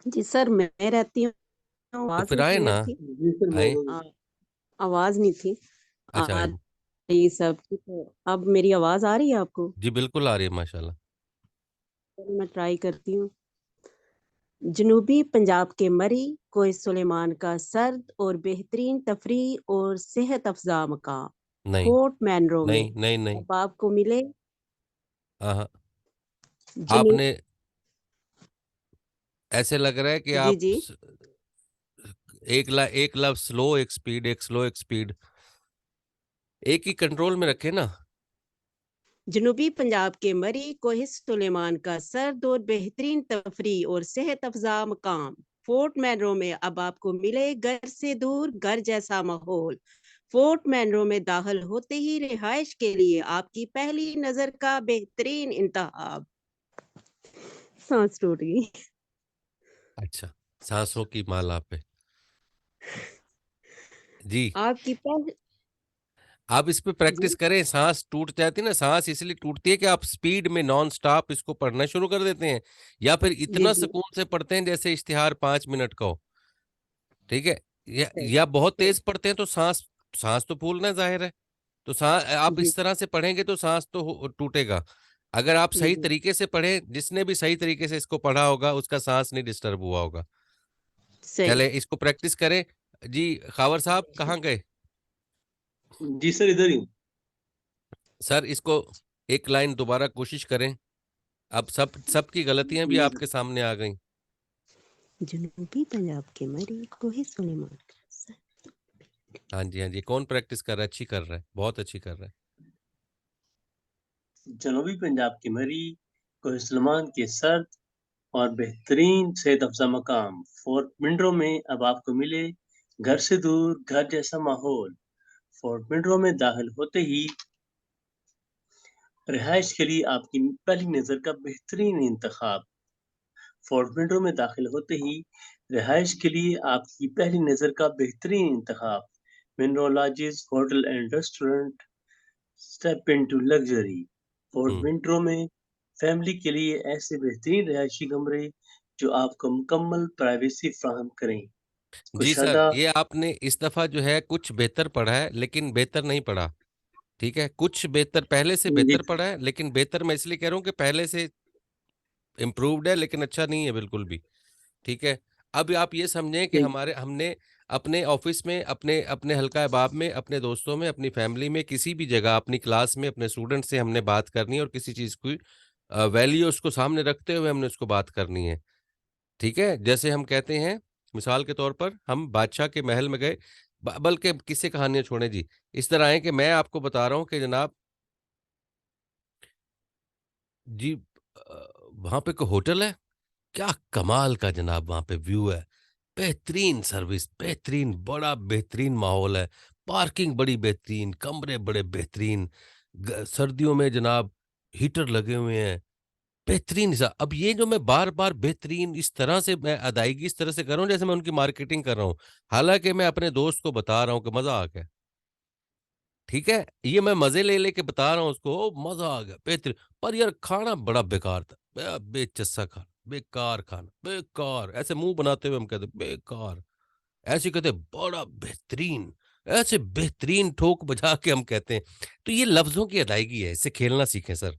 जी सर, मैं रहती हूँ। तो आवाज फिर नहीं आए ना। क्लियर थी। जी सर, आए। आ, आवाज नहीं थी अच्छा आ आए। रही सबकी। तो अब मेरी आवाज आ रही है आपको? जी बिल्कुल आ रही है माशाल्लाह। तो मैं ट्राई करती हूँ। जनूबी पंजाब के मरी कोई सुलेमान का सर्द और बेहतरीन तफरीह और सेहत अफजा मकाम। नहीं फोर्ट मैनरो में नहीं नहीं नहीं। अब आपको मिले हाँ हाँ। जनूब। आपने, ऐसे लग रहा है कि जी आप जी। एक लव स्लो, एक स्पीड, एक स्लो, एक स्पीड, एक ही कंट्रोल में रखे ना। जनूबी पंजाब के मरी कोहिर सुलेमान का सर्द और बेहतरीन तफरीह और सेहत अफजा मकाम। फोर्ट मैनरो में अब आपको मिले घर से दूर घर जैसा माहौल। फोर्ट मैनरो में दाखिल होते ही रिहाइश के लिए आपकी पहली नजर का बेहतरीन इंतखाब। सांस टूट गई। अच्छा, सांसों की माला पे। जी आपकी पहली। आप इस पे प्रैक्टिस जी करें। सांस टूट जाती है ना, सांस इसलिए टूटती है कि आप स्पीड में नॉन स्टॉप इसको पढ़ना शुरू कर देते हैं, या फिर जी इतना जी। सुकून से पढ़ते हैं जैसे इश्तिहार 5 मिनट का हो। ठीक है। सही या बहुत सही। तेज पढ़ते हैं तो सांस, सांस तो फूलना जाहिर है। तो सांस आप जी इस तरह से पढ़ेंगे तो सांस तो टूटेगा। अगर आप जी सही जी। तरीके से पढ़ें, जिसने भी सही तरीके से इसको पढ़ा होगा उसका सांस नहीं डिस्टर्ब हुआ होगा। सही। चले इसको प्रैक्टिस करें। जी खावर साहब कहाँ गए? जी सर, इधर ही हूँ। सर इसको एक लाइन दोबारा कोशिश करें। अब सबकी गलतियां भी जी आपके सामने आ गई। जनूबी पंजाब के मरी कोहिर सुलेमान का सर्द। हाँ जी हाँ जी, कौन प्रैक्टिस कर रहा है? अच्छी कर रहा है, बहुत अच्छी कर रहा है। जनूबी पंजाब की मरी कोहिर सलमान के सर्द और बेहतरीन सेहत अफ़ज़ा मकाम। फोर्ट विंड्रो में अब आपको मिले घर से दूर घर जैसा माहौल। फोर्ट विंड्रो में दाखिल होते ही रिहाइश के लिए आपकी पहली नज़र का बेहतरीन इंतखाब। फोर्ट विंड्रो में दाखिल होते ही रिहाइश के लिए आपकी पहली नज़र का बेहतरीन इंतखाब। Window lodges, hotel and restaurant, step into luxury. Fort हुँ। विंड्रो में फैमिली के लिए ऐसे बेहतरीन रिहायशी कमरे जो आपको मुकम्मल प्राइवेसी फ्राहम करें। जी सर, कुशादा ये आपने इस दफ़ा जो है कुछ बेहतर पढ़ा है, लेकिन बेहतर नहीं पढ़ा, ठीक है? कुछ बेहतर पहले से जी बेहतर पढ़ा है, लेकिन बेहतर मैं इसलिए कह रहा हूँ कि पहले से इम्प्रूव्ड है, लेकिन अच्छा नहीं है बिल्कुल भी, ठीक है? अब आप ये समझें कि जी हमने अपने ऑफ़िस में, अपने अपने हल्का अहबाब में, अपने दोस्तों में, अपनी फ़ैमिली में, किसी भी जगह, अपनी क्लास में, अपने स्टूडेंट से हमने बात करनी है और किसी चीज़ की वैल्यू उसको सामने रखते हुए हमने उसको बात करनी है। ठीक है? जैसे हम कहते हैं, मिसाल के तौर पर हम बादशाह के महल में गए, ब बल्कि किस्से कहानियाँ छोड़ें जी। इस तरह है कि मैं आपको बता रहा हूँ कि जनाब जी वहाँ पे एक होटल है, क्या कमाल का जनाब वहाँ पे व्यू है। बेहतरीन सर्विस, बेहतरीन बड़ा बेहतरीन माहौल है, पार्किंग बड़ी बेहतरीन, कमरे बड़े बेहतरीन, सर्दियों में जनाब हीटर लगे हुए हैं। बेहतरीन सा अब ये जो मैं बार-बार बेहतरीन इस तरह से मैं अदायगी इस तरह से कर रहा हूँ जैसे मैं उनकी मार्केटिंग कर रहा हूँ। हालाँकि मैं अपने दोस्त को बता रहा हूँ कि मज़ा आ गया, ठीक है? ये मैं मज़े ले के बता रहा हूँ उसको मज़ा आ गया, बेहतरीन पर यार खाना बड़ा बेकार था। बेचस्सा खाना, बेकार खाना, बेकार ऐसे मुँह बनाते हुए हम कहते बेकार, ऐसे कहते बड़ा बेहतरीन, ऐसे बेहतरीन ठोक बजा के हम कहते हैं। तो ये लफ्ज़ों की अदायगी है, इससे खेलना सीखें सर।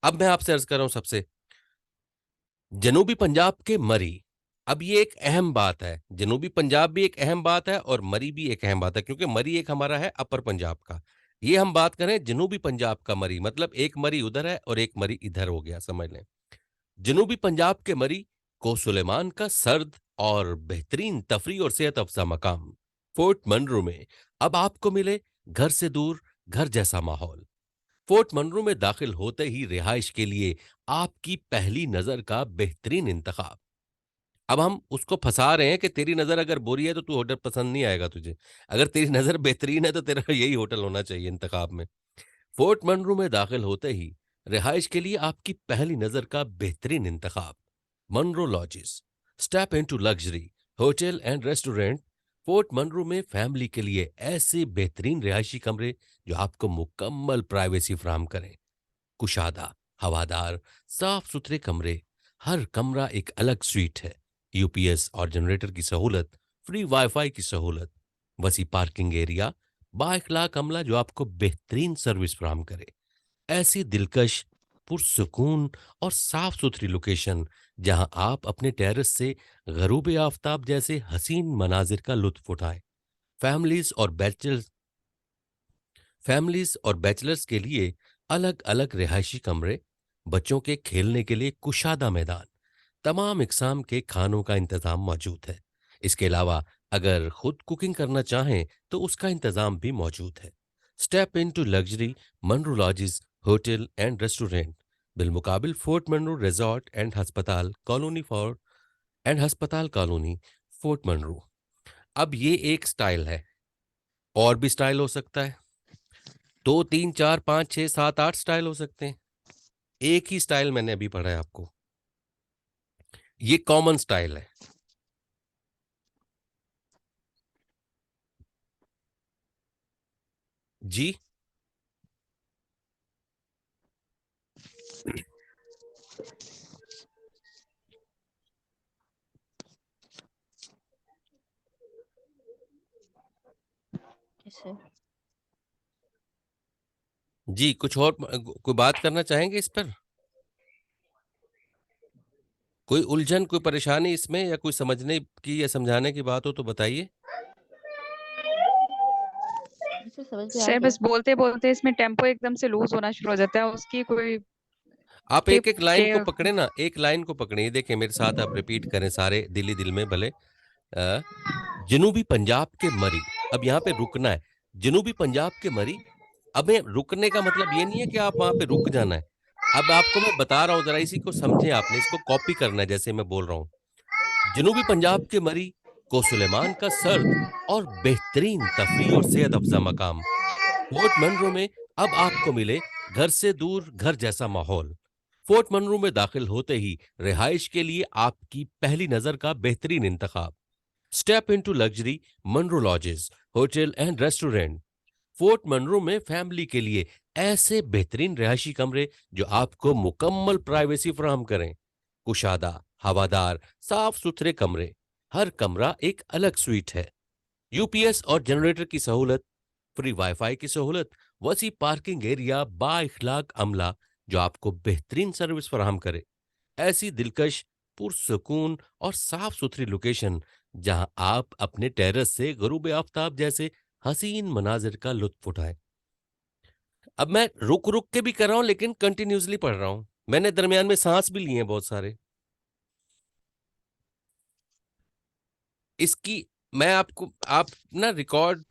अब मैं आपसे अर्ज़ कर रहा हूँ सबसे जनूबी पंजाब के मरी, अब ये एक अहम बात है। जनूबी पंजाब भी एक अहम बात है और मरी भी एक अहम बात है क्योंकि मरी एक हमारा है अपर पंजाब का। ये हम बात करें जनूबी पंजाब का मरी मतलब एक मरी उधर है और एक मरी इधर हो गया समझ लें। जनूबी पंजाब के मरी को सुलेमान का सर्द और बेहतरीन तफरी और सेहत अफ़ज़ा मकाम फोर्ट मनरो में अब आपको मिले घर से दूर घर जैसा माहौल। फोर्ट मनरो में दाखिल होते ही रिहाइश के लिए आपकी पहली नजर का बेहतरीन इंतखाब। अब हम उसको फंसा रहे हैं कि तेरी नजर अगर बुरी है तो तू होटल पसंद नहीं आएगा तुझे, अगर तेरी नजर बेहतरीन है तो तेरा यही होटल होना चाहिए इंतखाब में। फोर्ट मनरो में दाखिल होते ही रिहाइश के लिए आपकी पहली नजर का बेहतरीन इंतखाब Munro lodges, step into luxury hotel and restaurant. Fort Munro में फैमिली के लिए ऐसे बेहतरीन रिहायशी कमरे जो आपको मुकम्मल प्राइवेसी फराहम करें। कुशादा, हवादार, साफ सुथरे कमरे, हर कमरा एक अलग स्वीट है। यूपीएस और जनरेटर की सहूलत, फ्री वाईफाई की सहूलत, वसी पार्किंग एरिया, बाइखलाक अमला जो आपको बेहतरीन सर्विस फराहम करे। ऐसी दिलकश, पुरसुकून और साफ सुथरी लोकेशन जहां आप अपने टेरेस से गरूब आफ्ताब जैसे हसीन मनाजिर का लुत्फ उठाएं। फैमिलीज और बैचलर्स फैमिलीज और बैचलर्स के लिए अलग अलग रिहायशी कमरे, बच्चों के खेलने के लिए कुशादा मैदान, तमाम इकसाम के खानों का इंतजाम मौजूद है। इसके अलावा अगर खुद कुकिंग करना चाहें तो उसका इंतजाम भी मौजूद है। Step into luxury Munro lodges, hotel and restaurant बिलमुकाबिल फोर्ट मनरू रिजॉर्ट एंड हस्पताल कॉलोनी फोर्ट मनरू। अब ये एक स्टाइल है, और भी स्टाइल हो सकता है, 2 3 4 5 6 7 8 स्टाइल हो सकते हैं। एक ही स्टाइल मैंने अभी पढ़ा है आपको, ये कॉमन स्टाइल है। जी सर जी कुछ और कोई बात करना चाहेंगे इस पर? कोई उलझन, कोई परेशानी इसमें या कोई समझने की या समझाने की बात हो तो बताइए। सर समझ में आ सर गया। बस बोलते बोलते इसमें टेम्पो एकदम से लूज होना शुरू हो जाता है, उसकी कोई आप टिप एक एक लाइन को के। पकड़े ना, एक लाइन को पकड़े, ये देखिए मेरे साथ आप रिपीट करें सारे दिली दिल में भले। अ, जनूबी पंजाब के मरी, अब यहाँ पे रुकना है। जनूबी पंजाब के मरी, अब ये रुकने का मतलब ये नहीं है कि आप वहां पे रुक जाना है। अब आपको मैं बता रहा हूं, जरा इसी को समझे, आपने इसको कॉपी करना है जैसे मैं बोल रहा हूं। जनूबी पंजाब के मरी को सुलेमान का सर्द और बेहतरीन तफरी और सेहत अफजा मकाम। फोर्ट मनरो में अब आपको मिले घर से दूर घर जैसा माहौल। फोर्ट मनरो में दाखिल होते ही रिहाइश के लिए आपकी पहली नजर का बेहतरीन इंतखाब। Step into luxury Munro lodges, hotel and restaurant. Fort Munro में फैमिली के लिए ऐसे बेहतरीन रिहायशी कमरे जो आपको मुकम्मल प्राइवेसी फराहम करें। कुशादा, हवादार, साफ सुथरे कमरे, हर कमरा एक अलग स्वीट है। यूपीएस और जनरेटर की सहूलत, फ्री वाईफाई की सहूलत, वसी पार्किंग एरिया, बाइखलाक अमला जो आपको बेहतरीन सर्विस फराहम करे। ऐसी दिलकश, पुरसकून और साफ सुथरी लोकेशन जहां आप अपने टेरेस से गरूब आफ्ताब जैसे हसीन मनाजिर का लुत्फ उठाएं। अब मैं रुक रुक के भी कर रहा हूं, लेकिन कंटिन्यूसली पढ़ रहा हूं। मैंने दरमियान में सांस भी लिए हैं बहुत सारे। इसकी मैं आपको, आप ना रिकॉर्ड,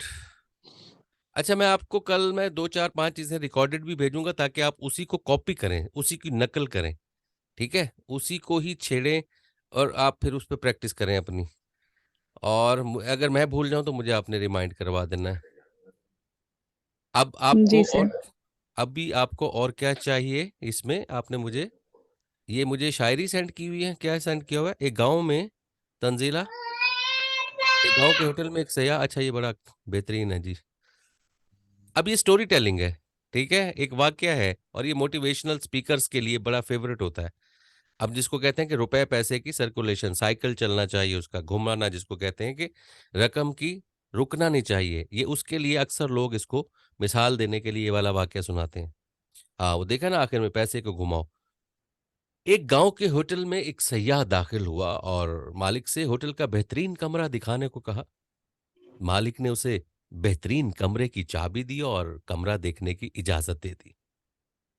अच्छा मैं आपको कल मैं 2 4 5 चीजें रिकॉर्डेड भी भेजूंगा ताकि आप उसी को कॉपी करें, उसी की नकल करें। ठीक है, उसी को ही छेड़ें और आप फिर उस पर प्रैक्टिस करें अपनी। और अगर मैं भूल जाऊं तो मुझे आपने रिमाइंड करवा देना है। अब आपको जी और, सर। अभी आपको और क्या चाहिए इसमें? आपने मुझे, ये मुझे शायरी सेंड की हुई है, क्या सेंड किया हुआ है? एक गांव में तंजीला, एक गांव के होटल में एक सयाह, अच्छा ये बड़ा बेहतरीन है जी। अब ये स्टोरी टेलिंग है, ठीक है, एक वाकया है, और ये मोटिवेशनल स्पीकर्स के लिए बड़ा फेवरेट होता है। अब जिसको कहते हैं कि रुपए पैसे की सर्कुलेशन, साइकिल चलना चाहिए उसका, घुमाना जिसको कहते हैं कि रकम की रुकना नहीं चाहिए, ये उसके लिए अक्सर लोग इसको मिसाल देने के लिए ये वाला वाकया सुनाते हैं। हाँ, वो देखा ना आखिर में, पैसे को घुमाओ। एक गांव के होटल में एक सयाह दाखिल हुआ और मालिक से होटल का बेहतरीन कमरा दिखाने को कहा। मालिक ने उसे बेहतरीन कमरे की चाबी दी और कमरा देखने की इजाजत दे दी।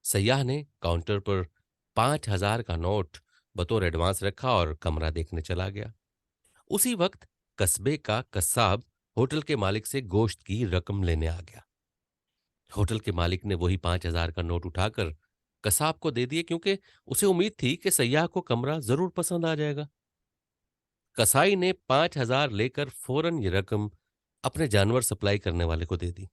सयाह ने काउंटर पर 5,000 का नोट बतौर एडवांस रखा और कमरा देखने चला गया। उसी वक्त कस्बे का कस्साब होटल के मालिक से गोश्त की रकम लेने आ गया। होटल के मालिक ने वही 5,000 का नोट उठाकर कसाब को दे दिए, क्योंकि उसे उम्मीद थी कि सयाह को कमरा जरूर पसंद आ जाएगा। कसाई ने 5,000 लेकर फौरन ये रकम अपने जानवर सप्लाई करने वाले को दे दी।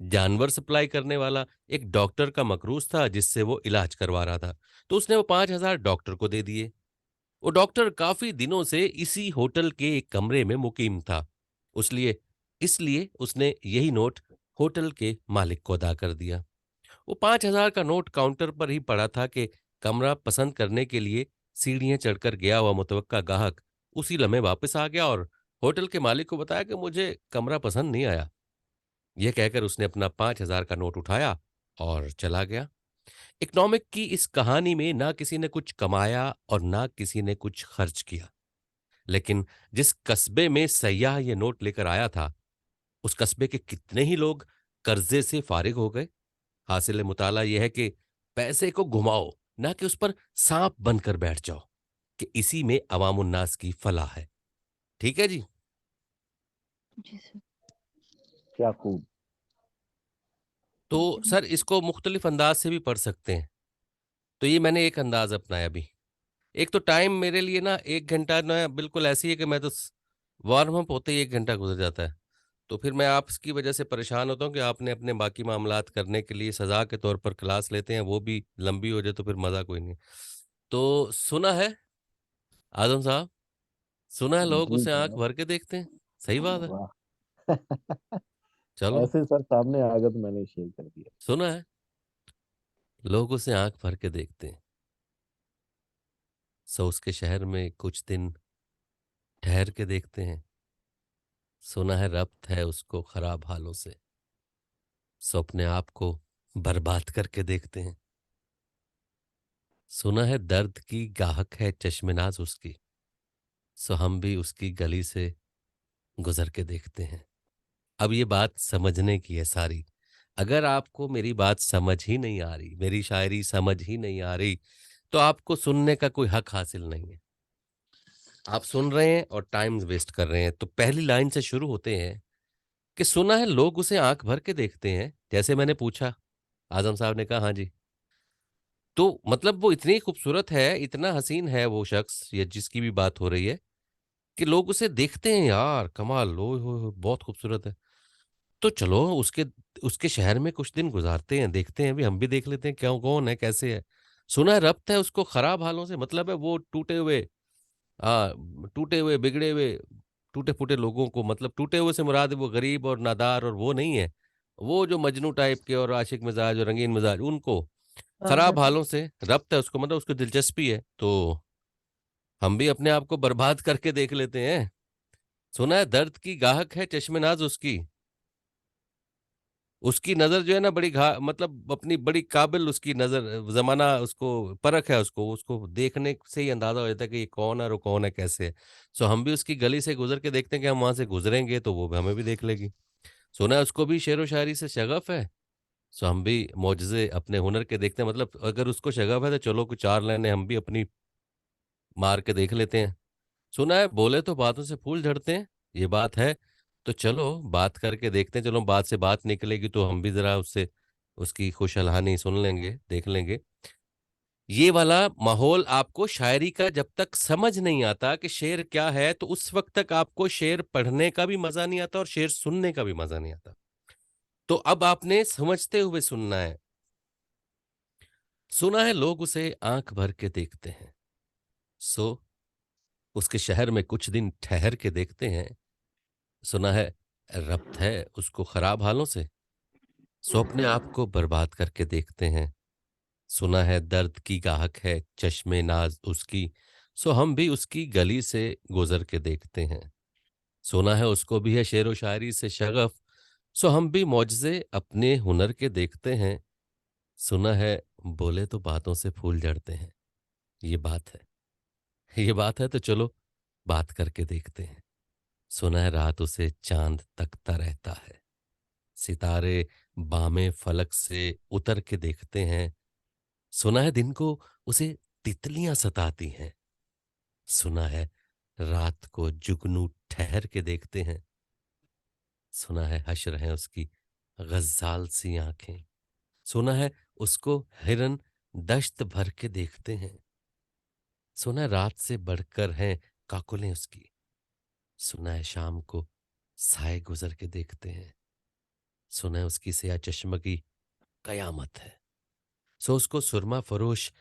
जानवर सप्लाई करने वाला एक डॉक्टर का मकरूज था जिससे वो इलाज करवा रहा था, तो उसने वो 5,000 डॉक्टर को दे दिए। वो डॉक्टर काफी दिनों से इसी होटल के एक कमरे में मुकीम था, उसलिए इसलिए उसने यही नोट होटल के मालिक को अदा कर दिया। वो 5,000 का नोट काउंटर पर ही पड़ा था कि कमरा पसंद करने के लिए सीढ़ियां चढ़कर गया हुआ मुतवक्का गाहक उसी लम्हे वापस आ गया और होटल के मालिक को बताया कि मुझे कमरा पसंद नहीं आया। यह कहकर उसने अपना 5,000 का नोट उठाया और चला गया। इकोनॉमिक की इस कहानी में ना किसी ने कुछ कमाया और ना किसी ने कुछ खर्च किया, लेकिन जिस कस्बे में सयाह ये नोट लेकर आया था, उस कस्बे के कितने ही लोग कर्जे से फारिग हो गए। हासिल मुताला यह है कि पैसे को घुमाओ, ना कि उस पर सांप बनकर बैठ जाओ, कि इसी में अवामुन्नास की फलाह है। ठीक है जी। जी सर। क्या खूब। तो सर इसको मुख्तलिफ अंदाज से भी पढ़ सकते हैं। तो ये मैंने एक अंदाज अपनाया अभी। एक तो टाइम मेरे लिए ना 1 घंटा ना बिल्कुल ऐसी है कि मैं तो वार्म अप होते ही 1 घंटा गुजर जाता है। तो फिर मैं आपकी वजह से परेशान होता हूँ कि आपने अपने बाकी मामलात करने के लिए सजा के तौर पर क्लास लेते हैं, वो भी लंबी हो जाए तो फिर मजा कोई नहीं। तो सुना है आजम साहब, सुना है लोग जी उसे आंख जनाब। भर के देखते हैं। सही बात है। वाह। चलो, ऐसे सर सामने आ गया तो मैंने शेयर कर दिया। सुना है लोग उसे आंख भर के देखते हैं, सो उसके शहर में कुछ दिन ठहर के देखते हैं। सुना है रब्त है उसको खराब हालों से, सो अपने आप को बर्बाद करके देखते हैं। सुना है दर्द की गाहक है चश्मनाज उसकी, सो हम भी उसकी गली से गुजर के देखते हैं। अब ये बात समझने की है सारी। अगर आपको मेरी बात समझ ही नहीं आ रही, मेरी शायरी समझ ही नहीं आ रही, तो आपको सुनने का कोई हक हासिल नहीं है। आप सुन रहे हैं और टाइम वेस्ट कर रहे हैं। तो पहली लाइन से शुरू होते हैं कि सुना है लोग उसे आंख भर के देखते हैं। जैसे मैंने पूछा, आजम साहब ने कहा हाँ जी। तो मतलब वो इतनी खूबसूरत है, इतना हसीन है वो शख्स या जिसकी भी बात हो रही है कि लोग उसे देखते हैं, यार कमाल, ओए होए होए, बहुत खूबसूरत है। तो चलो उसके उसके शहर में कुछ दिन गुजारते हैं, देखते हैं भी, हम भी देख लेते हैं क्या कौन है कैसे है। सुना है रब्त है उसको खराब हालों से, मतलब है वो टूटे हुए बिगड़े हुए टूटे फूटे लोगों को, मतलब टूटे हुए से मुराद वो गरीब और नादार और वो नहीं है, वो जो मजनू टाइप के और आशिक मिजाज और रंगीन मिजाज उनको खराब हालों से रब्त है उसको, मतलब उसको दिलचस्पी है। तो हम भी अपने आप को बर्बाद करके देख लेते हैं। सुना है दर्द की गाहक है चश्मे नाज उसकी, उसकी नजर जो है ना बड़ी मतलब अपनी बड़ी काबिल उसकी नजर, जमाना उसको परख है, उसको उसको देखने से ही अंदाजा हो जाता है कि ये कौन है और वो कौन है कैसे है। सो हम भी उसकी गली से गुजर के देखते हैं कि हम वहां से गुजरेंगे तो वो भी हमें भी देख लेगी। सुना है उसको भी शेर व शायरी से शगफ है। सो हम भी मौजज़े अपने हुनर के देखते हैं, मतलब अगर उसको शगफ है तो चलो कुछ चार लाइनें हम भी अपनी मार के देख लेते हैं। सुना है बोले तो बातों से फूल झड़ते हैं, ये बात है। तो चलो बात करके देखते हैं, चलो बात से बात निकलेगी तो हम भी जरा उससे उसकी खुशहाली सुन लेंगे, देख लेंगे। ये वाला माहौल आपको शायरी का जब तक समझ नहीं आता कि शेर क्या है, तो उस वक्त तक आपको शेर पढ़ने का भी मजा नहीं आता और शेर सुनने का भी मजा नहीं आता। तो अब आपने समझते हुए सुनना है। सुना है लोग उसे आंख भर के देखते हैं, सो उसके शहर में कुछ दिन ठहर के देखते हैं। सुना है रब्त है उसको खराब हालों से, सो अपने आप को बर्बाद करके देखते हैं। सुना है दर्द की गाहक है चश्मे नाज उसकी, सो हम भी उसकी गली से गुजर के देखते हैं। सुना है उसको भी है शेर व शायरी से शगफ, सो हम भी मौजज़े अपने हुनर के देखते हैं। सुना है बोले तो बातों से फूल झड़ते हैं, ये बात है, ये बात है, तो चलो बात करके देखते हैं। सुना है रात उसे चांद तकता रहता है, सितारे बामें फलक से उतर के देखते हैं। सुना है दिन को उसे तितलियां सताती हैं। सुना है रात को जुगनू ठहर के देखते हैं। सुना है हश्र हैं उसकी गज्जाल सी आंखें। सुना है उसको हिरन दश्त भर के देखते हैं। सुना है रात से बढ़कर हैं काकुलें उसकी। सुना है शाम को साए गुजर के देखते हैं। सुना है उसकी सिया चश्मगी कयामत है, सो उसको सुरमा फरोश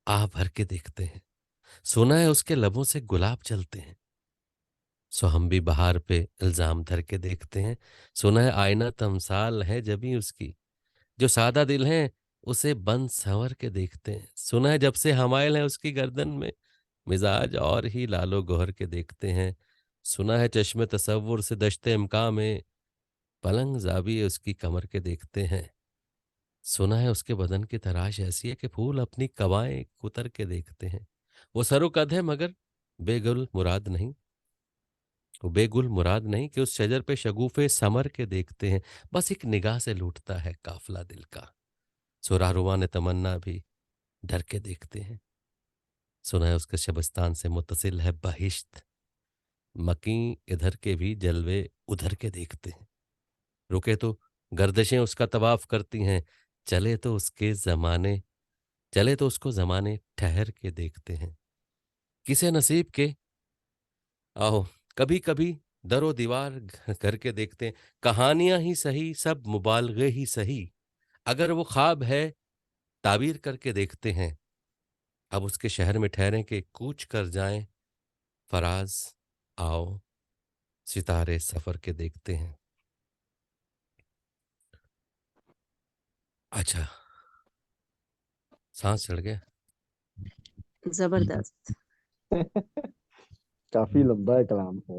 आह भर के देखते हैं। सुना है उसके लबों से गुलाब चलते हैं, सो हम भी बहार पे इल्जाम धर के देखते हैं। सुना है आईना तमसाल है जबी उसकी, जो सादा दिल है उसे बंद संवर के देखते हैं। सुना है जब से हमायल है उसकी गर्दन में, मिजाज और ही लालो गोहर के देखते हैं। सुना है चश्मे तसव्वुर से दश्ते इम्का में पलंग जाबिए उसकी कमर के देखते हैं। सुना है उसके बदन की तराश ऐसी है कि फूल अपनी कवाएं कुतर के देखते हैं। वो सरोकद है मगर बेगुल मुराद नहीं, वो बेगुल मुराद नहीं कि उस शजर पे शगुफे समर के देखते हैं। बस एक निगाह से लूटता है काफला दिल का, सुरारुआ ने तमन्ना भी डर के देखते हैं। सुना है उसके शबस्तान से मुत्तसिल है बहिश्त, मकी इधर के भी जलवे उधर के देखते हैं। रुके तो गर्दिशें उसका तवाफ करती हैं, चले तो उसके जमाने चले तो उसको जमाने ठहर के देखते हैं। किसे नसीब के आओ कभी कभी दरो दीवार करके देखते हैं। कहानियां ही सही सब मुबालगे ही सही, अगर वो ख्वाब है ताबीर करके देखते हैं। अब उसके शहर में ठहरें कि कूच कर जाएं फराज, आओ सितारे सफर के देखते हैं। अच्छा, सांस चढ़ गया। जबरदस्त। काफी लंबा है कलाम है।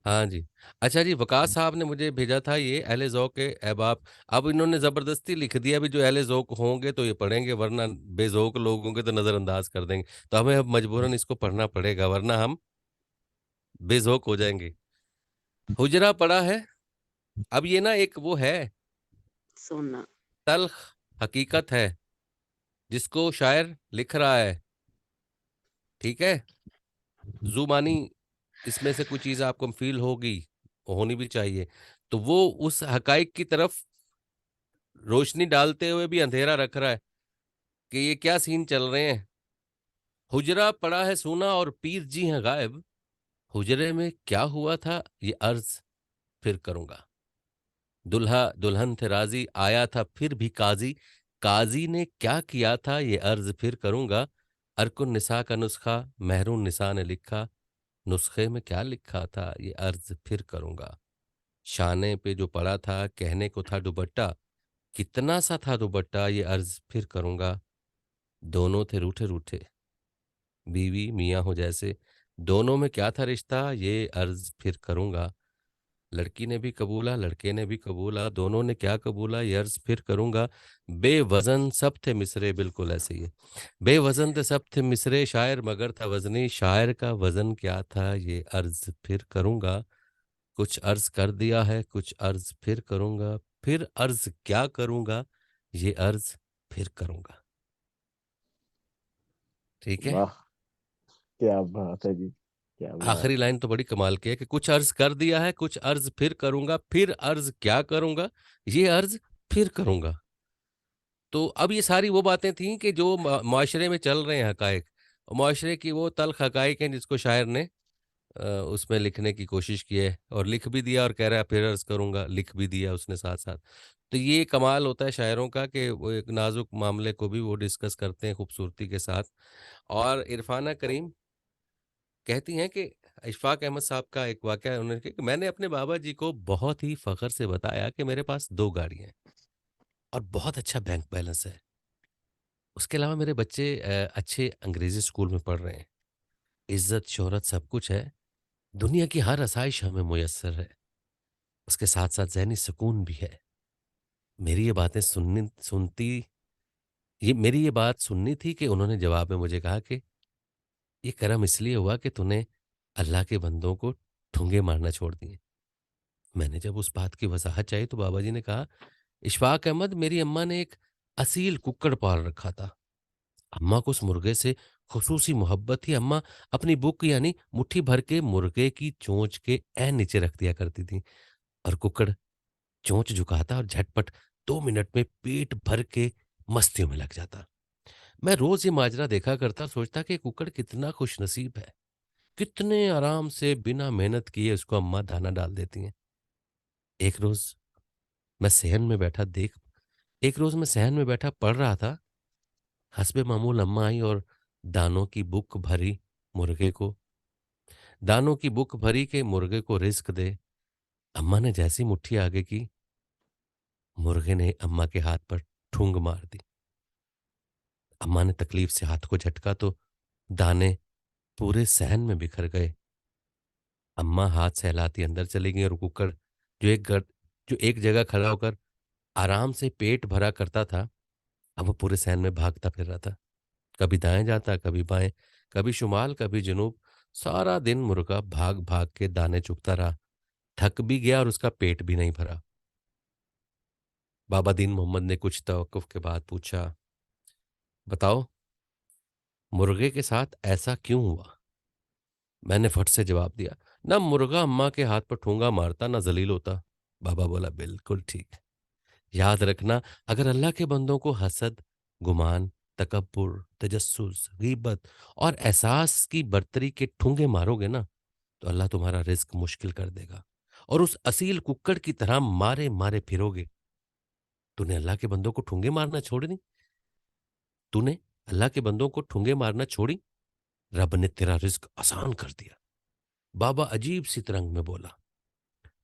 हाँ जी। अच्छा जी, वकास साहब ने मुझे भेजा था ये अहले ज़ौक़ के अहबाब। अब इन्होंने ज़बरदस्ती लिख दिया भी, जो अहले ज़ौक़ होंगे तो ये पढ़ेंगे, वरना बेज़ौक़ लोग होंगे तो नज़रअंदाज कर देंगे। तो हमें अब मजबूरन इसको पढ़ना पड़ेगा, वरना हम बेज़ौक़ हो जाएंगे। हुजरा पड़ा है, अब ये ना एक वो है, सोना। तल्ख हकीकत है जिसको शायर लिख रहा है, ठीक है। जुबानी इसमें से कुछ चीज़ आपको फील होगी, होनी भी चाहिए। तो वो उस हकाइक की तरफ रोशनी डालते हुए भी अंधेरा रख रहा है। कि ये क्या सीन चल रहे हैं। हुजरा पड़ा है सूना और पीर जी हैं गायब, हुजरे में क्या हुआ था ये अर्ज फिर करूंगा। दुल्हा दुल्हन थे राजी, आया था फिर भी काजी, काजी ने क्या किया था ये अर्ज फिर करूंगा। अरकुन निसा का नुस्खा महरून निसा ने लिखा, नुस्खे में क्या लिखा था ये अर्ज फिर करूंगा। शाने पे जो पड़ा था कहने को था दुपट्टा, कितना सा था दुपट्टा ये अर्ज फिर करूंगा। दोनों थे रूठे रूठे, बीवी मियाँ हो जैसे, दोनों में क्या था रिश्ता ये अर्ज फिर करूंगा। लड़की ने भी कबूला लड़के ने भी कबूला, दोनों ने क्या कबूला ये अर्ज फिर करूंगा। बेवजन सब थे मिसरे, बिल्कुल ऐसे ही है। बेवजन थे सब थे मिसरे, शायर मगर था वजनी, शायर का वजन क्या था ये अर्ज फिर करूंगा। कुछ अर्ज कर दिया है कुछ अर्ज फिर करूंगा, फिर अर्ज क्या करूंगा ये अर्ज फिर करूंगा। ठीक है। वाह, क्या बात है जी, क्या बात आखिरी है। लाइन तो बड़ी कमाल की है कि कुछ अर्ज कर दिया है कुछ अर्ज फिर करूंगा, फिर अर्ज क्या करूंगा ये अर्ज फिर करूंगा। तो अब ये सारी वो बातें थीं कि जो माशरे में चल रहे हैं हकायक, माशरे की वो तल्ख हकायक हैं जिसको शायर ने उसमें लिखने की कोशिश की है और लिख भी दिया और कह रहा है फिर अर्ज करूंगा, लिख भी दिया उसने साथ साथ। तो ये कमाल होता है शायरों का कि वो एक नाजुक मामले को भी वो डिस्कस करते हैं खूबसूरती के साथ। और इरफाना करीम कहती हैं कि इशफाक अहमद साहब का एक वाकया है, उन्होंने कहा कि मैंने अपने बाबा जी को बहुत ही फख्र से बताया कि मेरे पास 2 गाड़ियां हैं और बहुत अच्छा बैंक बैलेंस है। उसके अलावा मेरे बच्चे अच्छे अंग्रेजी स्कूल में पढ़ रहे हैं। इज्जत शोहरत सब कुछ है, दुनिया की हर आसाइश हमें मुयस्सर है, उसके साथ साथ ज़हनी सुकून भी है। मेरी ये बातें सुनती ये मेरी ये बात सुननी थी कि उन्होंने जवाब में मुझे कहा कि ये करम इसलिए हुआ कि तूने अल्लाह के बंदों को ठुंगे मारना छोड़ दिए। मैंने जब उस बात की वजाहत चाहिए तो बाबा जी ने कहा, इशफाक अहमद मेरी अम्मा ने एक असील कुक्कड़ पाल रखा था। अम्मा को उस मुर्गे से खुसूसी मोहब्बत थी। अम्मा अपनी बुक यानी मुट्ठी भर के मुर्गे की चोंच के ऐन नीचे रख दिया करती थी और कुक्कड़ चोंच झुकाता और झटपट 2 मिनट में पेट भर के मस्तियों में लग जाता। मैं रोज ये माजरा देखा करता, सोचता कि कुक्कड़ कितना खुशनसीब है, कितने आराम से बिना मेहनत किए उसको अम्मा दाना डाल देती हैं। एक रोज मैं सहन में बैठा देख एक रोज मैं सहन में बैठा पढ़ रहा था, हस्बे मामूल अम्मा आई और दानों की बुक भरी मुर्गे को दानों की बुक भरी के मुर्गे को रिस्क दे। अम्मा ने जैसी मुट्ठी आगे की, मुर्गे ने अम्मा के हाथ पर ठूंग मार दी। अम्मा ने तकलीफ से हाथ को झटका तो दाने पूरे सहन में बिखर गए। अम्मा हाथ सहलाती अंदर चली गई और कुकर जो एक जगह खड़ा होकर आराम से पेट भरा करता था, अब वो पूरे सहन में भागता फिर रहा था। कभी दाएं जाता कभी बाएं, कभी शुमाल कभी जनूब। सारा दिन मुर्गा भाग भाग के दाने चुगता रहा, थक भी गया और उसका पेट भी नहीं भरा। बाबा दीन मोहम्मद ने कुछ तवक्कुफ के बाद पूछा, बताओ मुर्गे के साथ ऐसा क्यों हुआ। मैंने फट से जवाब दिया, ना मुर्गा अम्मा के हाथ पर ठूंगा मारता ना जलील होता। बाबा बोला, बिल्कुल ठीक। याद रखना, अगर अल्लाह के बंदों को हसद, गुमान, तकब्बुर, तजस्सुस, गीबत और एहसास की बर्तरी के ठूंगे मारोगे ना, तो अल्लाह तुम्हारा रिज्क मुश्किल कर देगा और उस असील कुक्कड़ की तरह मारे मारे फिरोगे। तूने अल्लाह के बंदों को ठूंगे मारना छोड़ दी तूने अल्लाह के बंदों को ठूंगे मारना छोड़ी, रब ने तेरा रिज्क आसान कर दिया। बाबा अजीब सी तरंग में बोला,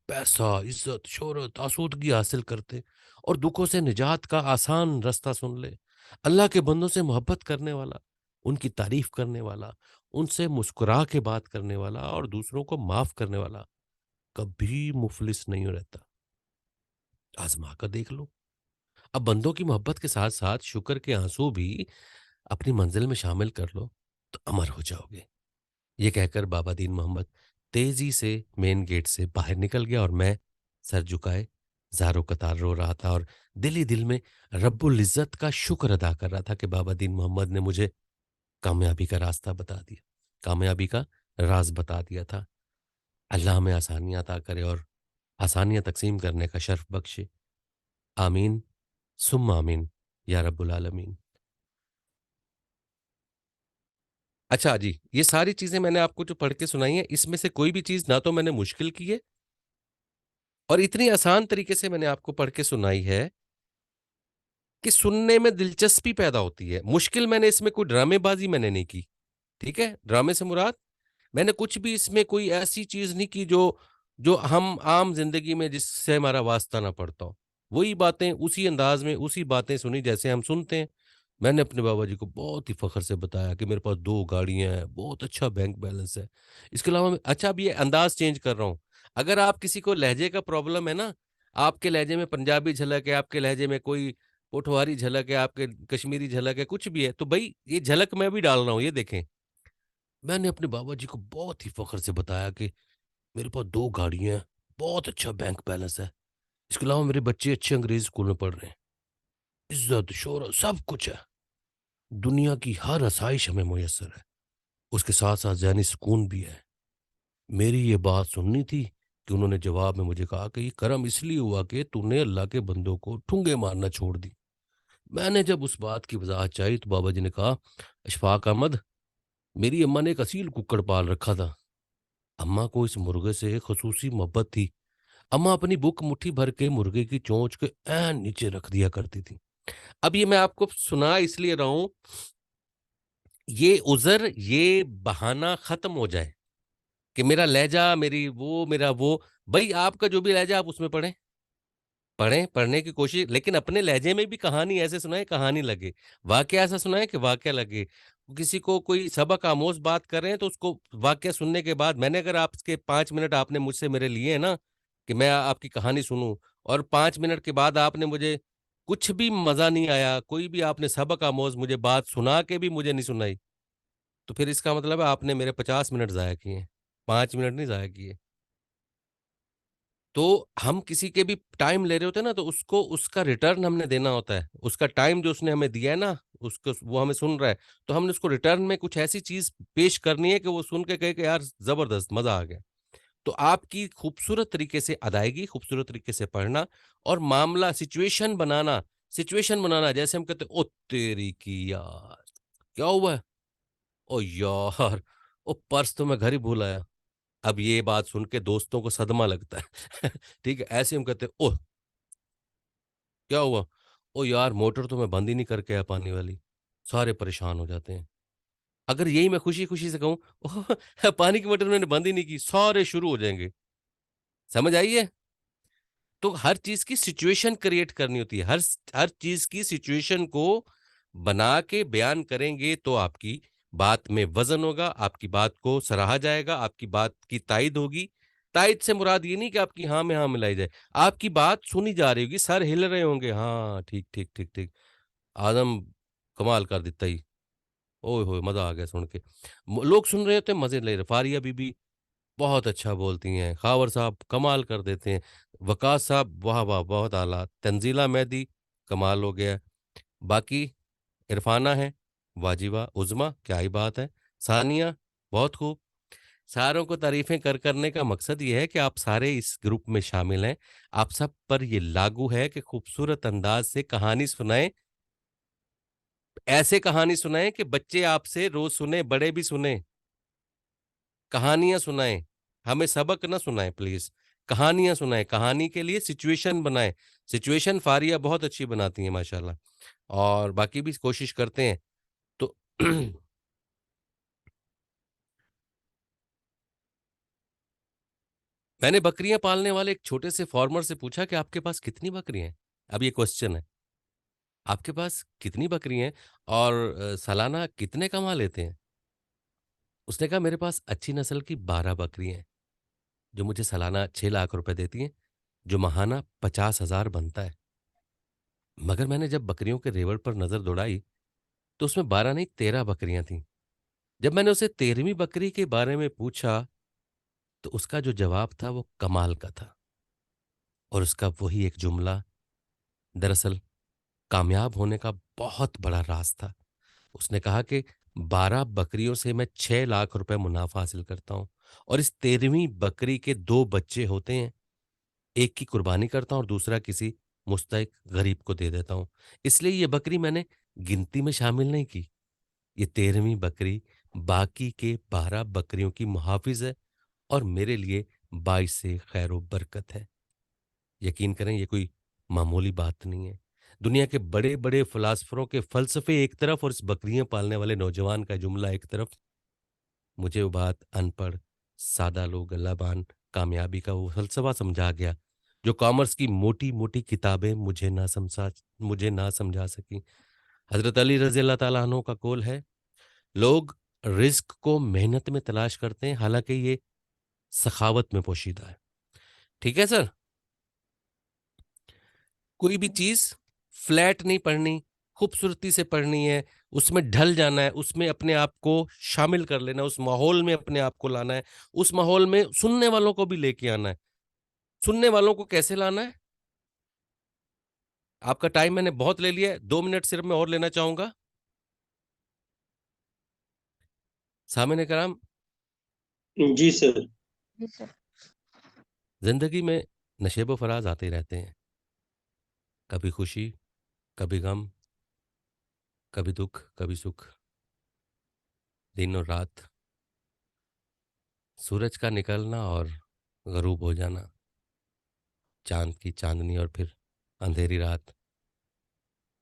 पैसा, इज्जत, शोहरत, आसूदगी हासिल करते और दुखों से निजात का आसान रास्ता सुन ले। अल्लाह के बंदों से मोहब्बत करने वाला, उनकी तारीफ करने वाला, उनसे मुस्कुरा के बात करने वाला और दूसरों को माफ करने वाला कभी मुफलिस नहीं रहता। आजमा कर देख लो। अब बंदों की मोहब्बत के साथ साथ शुक्र के आंसू भी अपनी मंजिल में शामिल कर लो तो अमर हो जाओगे। ये कहकर बाबा दीन मोहम्मद तेजी से मेन गेट से बाहर निकल गया और मैं सर झुकाए ज़ारो कतार रो रहा था और दिल ही दिल में रब्बुल इज़्ज़त का शुक्र अदा कर रहा था कि बाबा दीन मोहम्मद ने मुझे कामयाबी का रास्ता बता दिया, कामयाबी का राज बता दिया था। अल्लाह हमें आसानियाँ अता करे और आसानियाँ तकसीम करने का शर्फ बख्शे। आमीन सुम्मा आमीन या रब्बुल आलमीन। अच्छा जी, ये सारी चीजें मैंने आपको जो पढ़ के सुनाई है, इसमें से कोई भी चीज ना तो मैंने मुश्किल की है और इतनी आसान तरीके से मैंने आपको पढ़ के सुनाई है कि सुनने में दिलचस्पी पैदा होती है। मुश्किल मैंने इसमें कोई ड्रामेबाजी मैंने नहीं की, ठीक है? ड्रामे से मुराद मैंने कुछ भी इसमें कोई ऐसी चीज नहीं की जो जो हम आम जिंदगी में जिससे हमारा वास्ता ना पड़ता हो। वही बातें उसी अंदाज में उसी बातें सुनी जैसे हम सुनते हैं। मैंने अपने बाबा जी को बहुत ही फ़ख्र से बताया कि मेरे पास 2 गाड़ियाँ हैं, बहुत अच्छा बैंक बैलेंस है। इसके अलावा मैं अच्छा अब ये अंदाज़ चेंज कर रहा हूँ। अगर आप किसी को लहजे का प्रॉब्लम है ना, आपके लहजे में पंजाबी झलक है, आपके लहजे में कोई पोठवारी झलक है, आपके कश्मीरी झलक है, कुछ भी है, तो भई ये झलक मैं भी डाल रहा हूँ, ये देखें। मैंने अपने बाबा जी को बहुत ही फ़ख्र से बताया कि मेरे पास 2 गाड़ियाँ हैं, बहुत अच्छा बैंक बैलेंस है। इसके अलावा मेरे बच्चे अच्छे अंग्रेज़ी स्कूल में पढ़ रहे हैं। इज़्ज़त, शोहरत सब कुछ है। दुनिया की हर आसाइश हमें मुयस्सर है। उसके साथ-साथ ज़हनी सुकून भी है। मेरी ये बात सुननी थी कि उन्होंने जवाब में मुझे कहा कि ये करम इसलिए हुआ कि तूने अल्लाह के बंदों को ठुंगे मारना छोड़ दी। मैंने जब उस बात की वज़ाहत चाही तो बाबा जी ने कहा, "अशफाक अहमद, मेरी अम्मा ने एक असील कुक्कड़ पाल रखा था। अम्मा को इस मुर्गे से ख़ुसूसी मोहब्बत थी। अम्मा अपनी भूख मुट्ठी भर के मुर्गे की चोंच के ऐन नीचे रख दिया करती थी।" अब ये मैं आपको सुना इसलिए रहा हूँ, ये उज़र, ये बहाना ख़त्म हो जाए कि मेरा लहज़ा, मेरा वो, भई आपका जो भी लहज़ा आप उसमें पढ़ें। पढ़ें, पढ़ने की कोशिश लेकिन अपने लहज़े में भी कहानी ऐसे सुनाएँ कहानी लगे। वाक़या ऐसा सुनाएँ कि वाक़या लगे। किसी को कोई सबक आमोज़ बात कर रहे हैं तो उसको वाक़या सुनने के बाद मैंने अगर आपके 5 मिनट आपने मुझसे मेरे लिए हैं ना, कि मैं आपकी कहानी सुनूँ और 5 मिनट के बाद आपने मुझे कुछ भी मज़ा नहीं आया, कोई भी आपने सबक आमोज़ मुझे बात सुना के भी मुझे नहीं सुनाई, तो फिर इसका मतलब है आपने मेरे 50 मिनट ज़ाया किए हैं, 5 मिनट नहीं ज़ाया किए। तो हम किसी के भी टाइम ले रहे होते हैं ना, तो उसको उसका रिटर्न हमने देना होता है। उसका टाइम जो उसने हमें दिया है ना, उसको वो हमें सुन रहा है, तो हमने उसको रिटर्न में कुछ ऐसी चीज़ पेश करनी है कि वो सुन के कहे कि यार ज़बरदस्त मज़ा आ गया। तो आपकी खूबसूरत तरीके से अदायगी, खूबसूरत तरीके से पढ़ना और मामला सिचुएशन बनाना जैसे हम कहते हैं, "ओ तेरी की यार! क्या हुआ है? ओ यार! ओ पर्स तो मैं घर ही भूल आया।" अब ये बात सुन के दोस्तों को सदमा लगता है। ठीक है? ऐसे हम कहते हैं, "ओह! क्या हुआ? ओह यार मोटर तो मैं बंद ही नहीं करके आया पानी वाली।" सारे परेशान हो जाते हैं। अगर यही मैं खुशी-खुशी से कहूँ, "ओह! पानी की मोटर मैंने बंद ही नहीं की।" सारे शुरू हो जाएँगे। समझ आई है? तो हर चीज़ की सिचुएशन क्रिएट करनी होती है। हर चीज़ की सिचुएशन को बना के बयान करेंगे तो आपकी बात में वज़न होगा, आपकी बात को सराहा जाएगा, आपकी बात की तारीद होगी। तारीद से मुराद ये नहीं कि आपकी हाँ में हाँ मिलाई जाए। आपकी बात सुनी जा रही होगी, सर हिल रहे होंगे, हाँ, ठीक, ठीक, ठीक, ठीक। आदम कमाल कर दित्ता ई। ओए होए! मज़ा आ गया सुन के। लोग सुन रहे होते हैं, मज़े ले रहे। फारिया बीबी बहुत अच्छा बोलती हैं, खावर साहब कमाल कर देते हैं, वक़ास साहब वाह, वाह! बहुत आला, तंज़ीला मेहदी कमाल हो गया, बाकी इरफ़ाना है, वाह जी वाह! उज़मा क्या ही बात है, सानिया बहुत खूब। सारों को तारीफ़ें करने का मकसद ये है कि आप सारे इस ग्रुप में शामिल हैं। आप सब पर ये लागू है कि खूबसूरत अंदाज़ से कहानी सुनाएँ, ऐसे कहानी सुनाएँ कि बच्चे आपसे रोज़ सुने, बड़े भी सुनें। कहानियाँ सुनाएँ, हमें सबक ना सुनाएँ प्लीज़, कहानियाँ सुनाएँ, कहानी के लिए सिचुएशन बनाएँ। सिचुएशन फ़ारिया बहुत अच्छी बनाती हैं माशाल्लाह और बाकी भी कोशिश करते हैं। तो मैंने बकरियाँ पालने वाले एक छोटे से फार्मर से पूछा कि आपके पास कितनी बकरियाँ हैं? अब ये क्वेश्चन है, आपके पास कितनी बकरियाँ हैं और सालाना कितने कमा लेते हैं? उसने कहा मेरे पास अच्छी नस्ल की 12 बकरियाँ हैं, जो मुझे सालाना 6 लाख रुपए देती हैं, जो माहाना 50,000 बनता है। मगर मैंने जब बकरियों के रेवड़ पर नज़र दौड़ाई, तो उसमें 12 नहीं 13 बकरियाँ थीं। जब मैंने उसे 13वीं बकरी के बारे में पूछा, तो उसका जो जवाब था वो कमाल का था और उसका वही एक जुमला दरअसल कामयाब होने का बहुत बड़ा राज था। उसने कहा कि 12 बकरियों से मैं 6 लाख रुपए मुनाफ़ा हासिल करता हूँ और इस 13वीं बकरी के 2 बच्चे होते हैं। एक की कुर्बानी करता हूँ और दूसरा किसी मुस्तहिक गरीब को दे देता हूँ। इसलिए ये बकरी मैंने गिनती में शामिल नहीं की। ये 13वीं बकरी बाकी के 12 बकरियों की मुहाफिज है और मेरे लिए 22 से खैर व बरकत है। यकीन करें ये कोई मामूली बात नहीं है। दुनिया के बड़े-बड़े फ़िलासफ़रों के फ़लसफ़े एक तरफ और इस बकरियाँ पालने वाले नौजवान का जुमला एक तरफ, मुझे वो बात अनपढ़, सादा लोग अल्लाहबान कामयाबी का वो फ़लसफ़ा समझा गया, जो कॉमर्स की मोटी-मोटी किताबें मुझे ना समझा सकीं। हज़रत अली रज़ी अल्लाह तआला अन्हु का कौल है, लोग रिज़्क को मेहनत में तलाश करते हैं, हालाँकि ये सखावत में पोशीदा है। ठीक है सर? कोई भी चीज़ फ्लैट नहीं पढ़नी, खूबसूरती से पढ़नी है, उसमें ढल जाना है, उसमें अपने आप को शामिल कर लेना है, उस माहौल में अपने आप को लाना है, उस माहौल में सुनने वालों को भी लेके आना है। सुनने वालों को कैसे लाना है? आपका टाइम मैंने बहुत ले लिया है, 2 मिनट सिर्फ मैं और लेना चाहूँगा। सामईन कराम, जी सर। जी सर। ज़िंदगी में नशेब-ओ-फ़राज़ आते रहते हैं। कभी खुशी, कभी गम, कभी दुःख, कभी सुख, दिन और रात, सूरज का निकलना और ग़ुरूब हो जाना, चाँद की चाँदनी और फिर अंधेरी रात।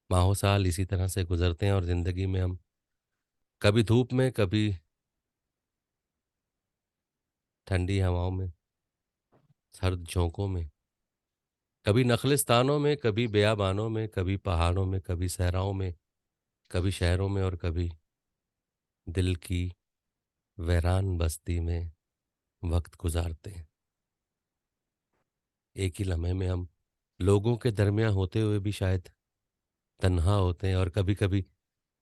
माहों साल इसी तरह से गुज़रते हैं और ज़िंदगी में हम कभी धूप में, कभी ठंडी हवाओं में, सर्द झोंकों में, कभी नख़लिस्तानों में, कभी बियाबानों में, कभी पहाड़ों में, कभी सहराओं में, कभी शहरों में और कभी दिल की वीरान बस्ती में वक़्त गुज़ारते हैं। एक ही लम्हे में हम लोगों के दरमियाँ होते हुए भी शायद तन्हा होते हैं और कभी-कभी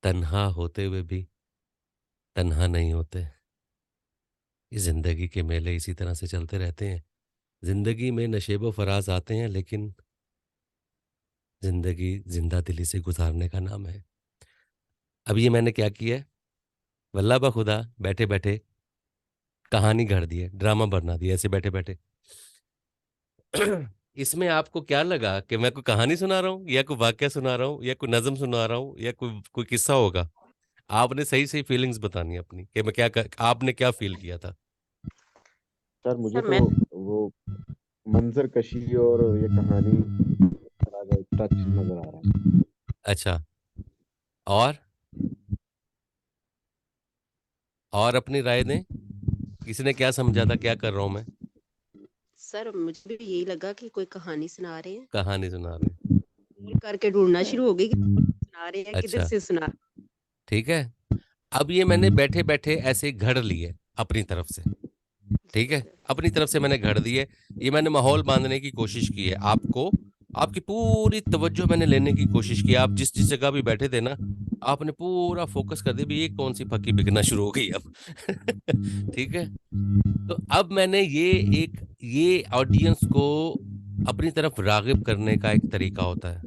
तन्हा होते हुए भी तन्हा नहीं होते। इस ज़िंदगी के मेले इसी तरह से चलते रहते हैं। ज़िंदगी में नशेब-ओ-फ़राज़ आते हैं लेकिन ज़िंदगी ज़िंदा-दिली से गुज़ारने का नाम है। अब ये मैंने क्या किया है, वल्लाह बख़ुदा बैठे-बैठे कहानी गढ़ दी है, ड्रामा बना दिया ऐसे बैठे-बैठे। इसमें आपको क्या लगा कि मैं कोई कहानी सुना रहा हूँ या कोई वाक़या सुना रहा हूँ या कोई नज़्म सुना रहा हूँ या कोई कोई किस्सा होगा? आपने सही-सही फीलिंग्स बतानी है अपनी कि मैं क्या क आपने क्या फ़ील किया था? सर मुझे सर तो मैं वो मंज़र कशी और ये कहानी तरह का एक टच नज़र आ रहा है। अच्छा, और? और अपनी राय दें? किसी ने क्या समझा था, क्या कर रहा हूँ मैं? सर मुझे भी यही लगा कि कोई कहानी सुना रहे हैं। कहानी सुना रहे हैं। गूगल करके ढूँढना शुरू हो गई कि सुना रहे हैं, किधर अच्छा, से सुना। ठीक है। अब ये मैंने बैठे-बैठे ऐसे घड़ लिए अपनी तरफ से, जी ठीक है? सर। अपनी तरफ से मैंने घड़ दिए। ये मैंने माहौल बाँधने की कोशिश की है। आपको आपकी पूरी तवज्जो मैंने लेने की कोशिश की है। आप जिस-जिस जगह भी बैठे थे ना, आपने पूरा फ़ोकस कर दिया, भई ये कौन-सी फक्की बिकना शुरू हो गई अब। ठीक है? तो अब मैंने ये ऑडियंस को अपनी तरफ राग़िब करने का एक तरीका होता है।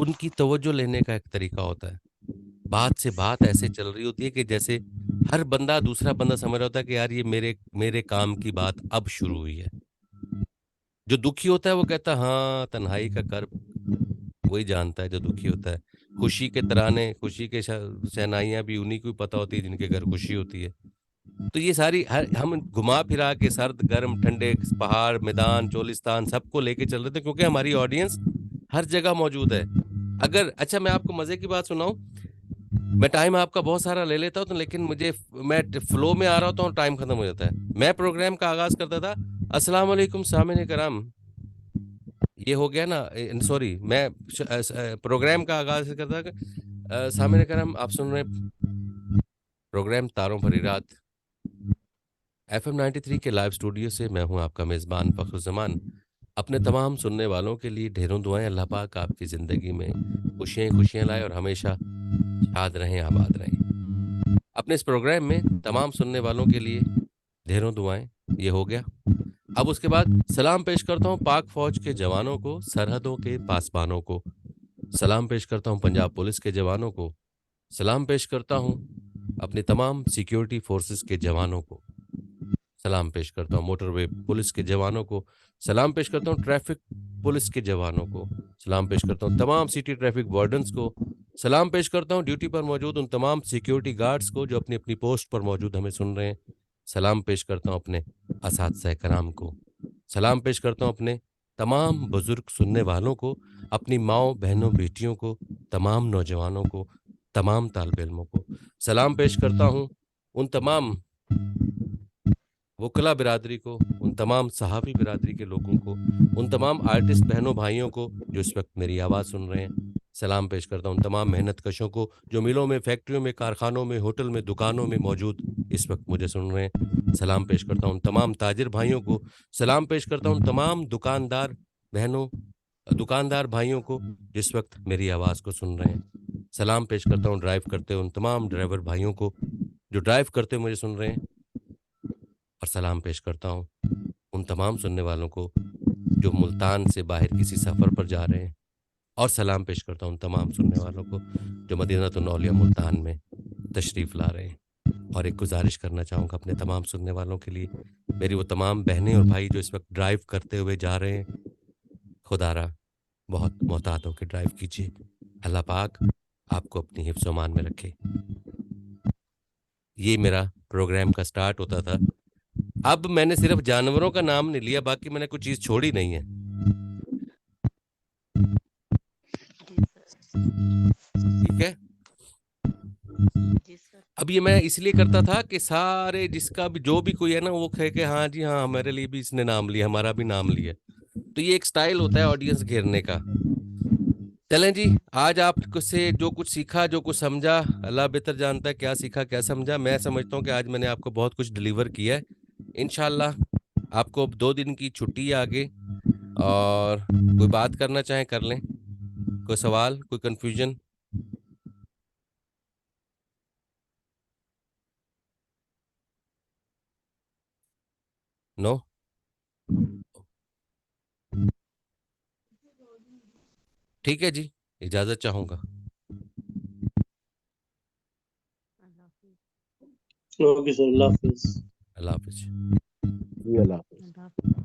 उनकी तवज्जो लेने का एक तरीका होता है। बात से बात ऐसे चल रही होती है कि जैसे हर बंदा दूसरा बंदा समझ रहा होता है कि यार ये मेरे मेरे काम की बात अब शुरू हुई है। जो दुखी होता है वो कहता है हाँ, तन्हाई का कर्ब वही जानता है जो दुखी होता है। खुशी के तराने, खुशी के शहनाइयाँ भी उन्हीं को ही पता होती है जिनके घर खुशी होती है। तो ये सारी हर हम घुमा-फिरा के सर्द, गर्म, ठंडे पहाड़, मैदान, चोलिस्तान सबको लेके चल रहे थे क्योंकि हमारी ऑडियंस हर जगह मौजूद है। अगर अच्छा मैं आपको मज़े की बात सुनाऊँ, मैं टाइम आपका बहुत सारा ले लेता हूँ तो लेकिन मैं फ्लो में आ रहा होता हूँ, टाइम खत्म हो जाता है। मैं प्रोग्राम का आगाज़ करता था, अस्सलाम वालेकुम सामिन कराम। ये हो गया ना सॉरी मैं प्रोग्राम का आगाज़ करता था सामिन कराम आप सुन रहे हैं प्रोग्राम तारों भरी रात। एफएम 93 के लाइव स्टूडियो से मैं हूँ आपका मेज़बान फ़ख्रुज़्ज़मान। अपने तमाम सुनने वालों के लिए ढेरों दुआएँ अल्लाह पाक आपकी ज़िंदगी में खुशियाँ ही खुशियाँ लाए और हमेशा शाद रहें, आबाद रहें। अपने इस प्रोग्राम में तमाम सुनने वालों के लिए ढेरों दुआएँ, ये हो गया। अब उसके बाद सलाम पेश करता हूँ पाक फ़ौज के जवानों को, सरहदों के पासबानों को। सलाम पेश करता हूँ पंजाब पुलिस के जवानों को। सलाम पेश करता हूँ अपनी तमाम सिक्योरिटी फ़ोर्सेस के जवानों को। सलाम पेश करता हूँ मोटरवे पुलिस के जवानों को। सलाम पेश करता हूँ ट्रैफ़िक पुलिस के जवानों को। सलाम पेश करता हूँ तमाम सिटी ट्रैफ़िक वार्डन्स को। सलाम पेश करता हूँ ड्यूटी पर मौजूद उन तमाम सिक्योरिटी गार्ड्स को जो अपनी अपनी पोस्ट पर मौजूद हमें सुन रहे हैं। सलाम पेश करता हूँ अपने असातिज़ा कराम को। सलाम पेश करता हूँ अपने तमाम बुजुर्ग सुनने वालों को, अपनी माओ बहनों बेटियों को, तमाम नौजवानों को, तमाम तालिब इल्मों को। सलाम पेश करता हूँ उन तमाम वकला बिरादरी को, उन तमाम सहाफ़ी बिरादरी के लोगों को, उन तमाम आर्टिस्ट बहनों भाइयों को जो इस वक्त मेरी आवाज़ सुन रहे हैं। सलाम पेश करता हूँ उन तमाम मेहनत कशों को जो मिलों में, फैक्ट्रियों में, कारखानों में, होटल में, दुकानों में मौजूद इस वक्त मुझे सुन रहे हैं। सलाम पेश करता हूँ उन तमाम ताजिर भाइयों को। सलाम पेश करता हूँ उन तमाम दुकानदार बहनों, दुकानदार भाइयों को जिस वक्त मेरी आवाज़ को सुन रहे हैं। सलाम पेश करता हूँ ड्राइव करते हुए उन तमाम ड्राइवर भाइयों को जो ड्राइव करते हुए मुझे सुन रहे हैं। और सलाम पेश करता हूँ उन तमाम सुनने वालों को जो मुल्तान से बाहर किसी सफ़र पर जा रहे हैं। और सलाम पेश करता हूँ उन तमाम सुनने वालों को जो मदीनतुल औलिया मुल्तान में तशरीफ़ ला रहे हैं। और एक गुजारिश करना चाहूँगा अपने तमाम सुनने वालों के लिए, मेरी वो तमाम बहनें और भाई जो इस वक्त ड्राइव करते हुए जा रहे हैं, खुदारा बहुत मोहतात होकर ड्राइव कीजिए। अल्लाह पाक आपको अपनी हिफ्ज़ अमान में रखे। ये मेरा प्रोग्राम का स्टार्ट होता था। अब मैंने सिर्फ जानवरों का नाम नहीं लिया, बाकी मैंने कुछ चीज़ छोड़ी नहीं है। ठीक है? अब ये मैं इसलिए करता था कि सारे जिसका भी जो भी कोई है ना वो कहे कि हाँ जी हाँ हमारे लिए भी इसने नाम लिया, हमारा भी नाम लिया। तो ये एक स्टाइल होता है ऑडियंस घेरने का। चलें जी, आज आप से जो कुछ सीखा, जो कुछ समझा, अल्लाह बेहतर जानता है क्या सीखा क्या समझा। मैं समझता हूँ कि आज मैंने आपको बहुत कुछ डिलीवर किया है। इंशाल्लाह आपको अब 2 दिन की छुट्टी है आगे, और कोई बात करना चाहें कर लें। कोई सवाल, कोई कंफ्यूजन? नो? ठीक है जी, इजाज़त चाहूँगा। ओके सर, अल्लाह हाफिज। अल्लाह हाफिज। जी अल्लाह हाफिज।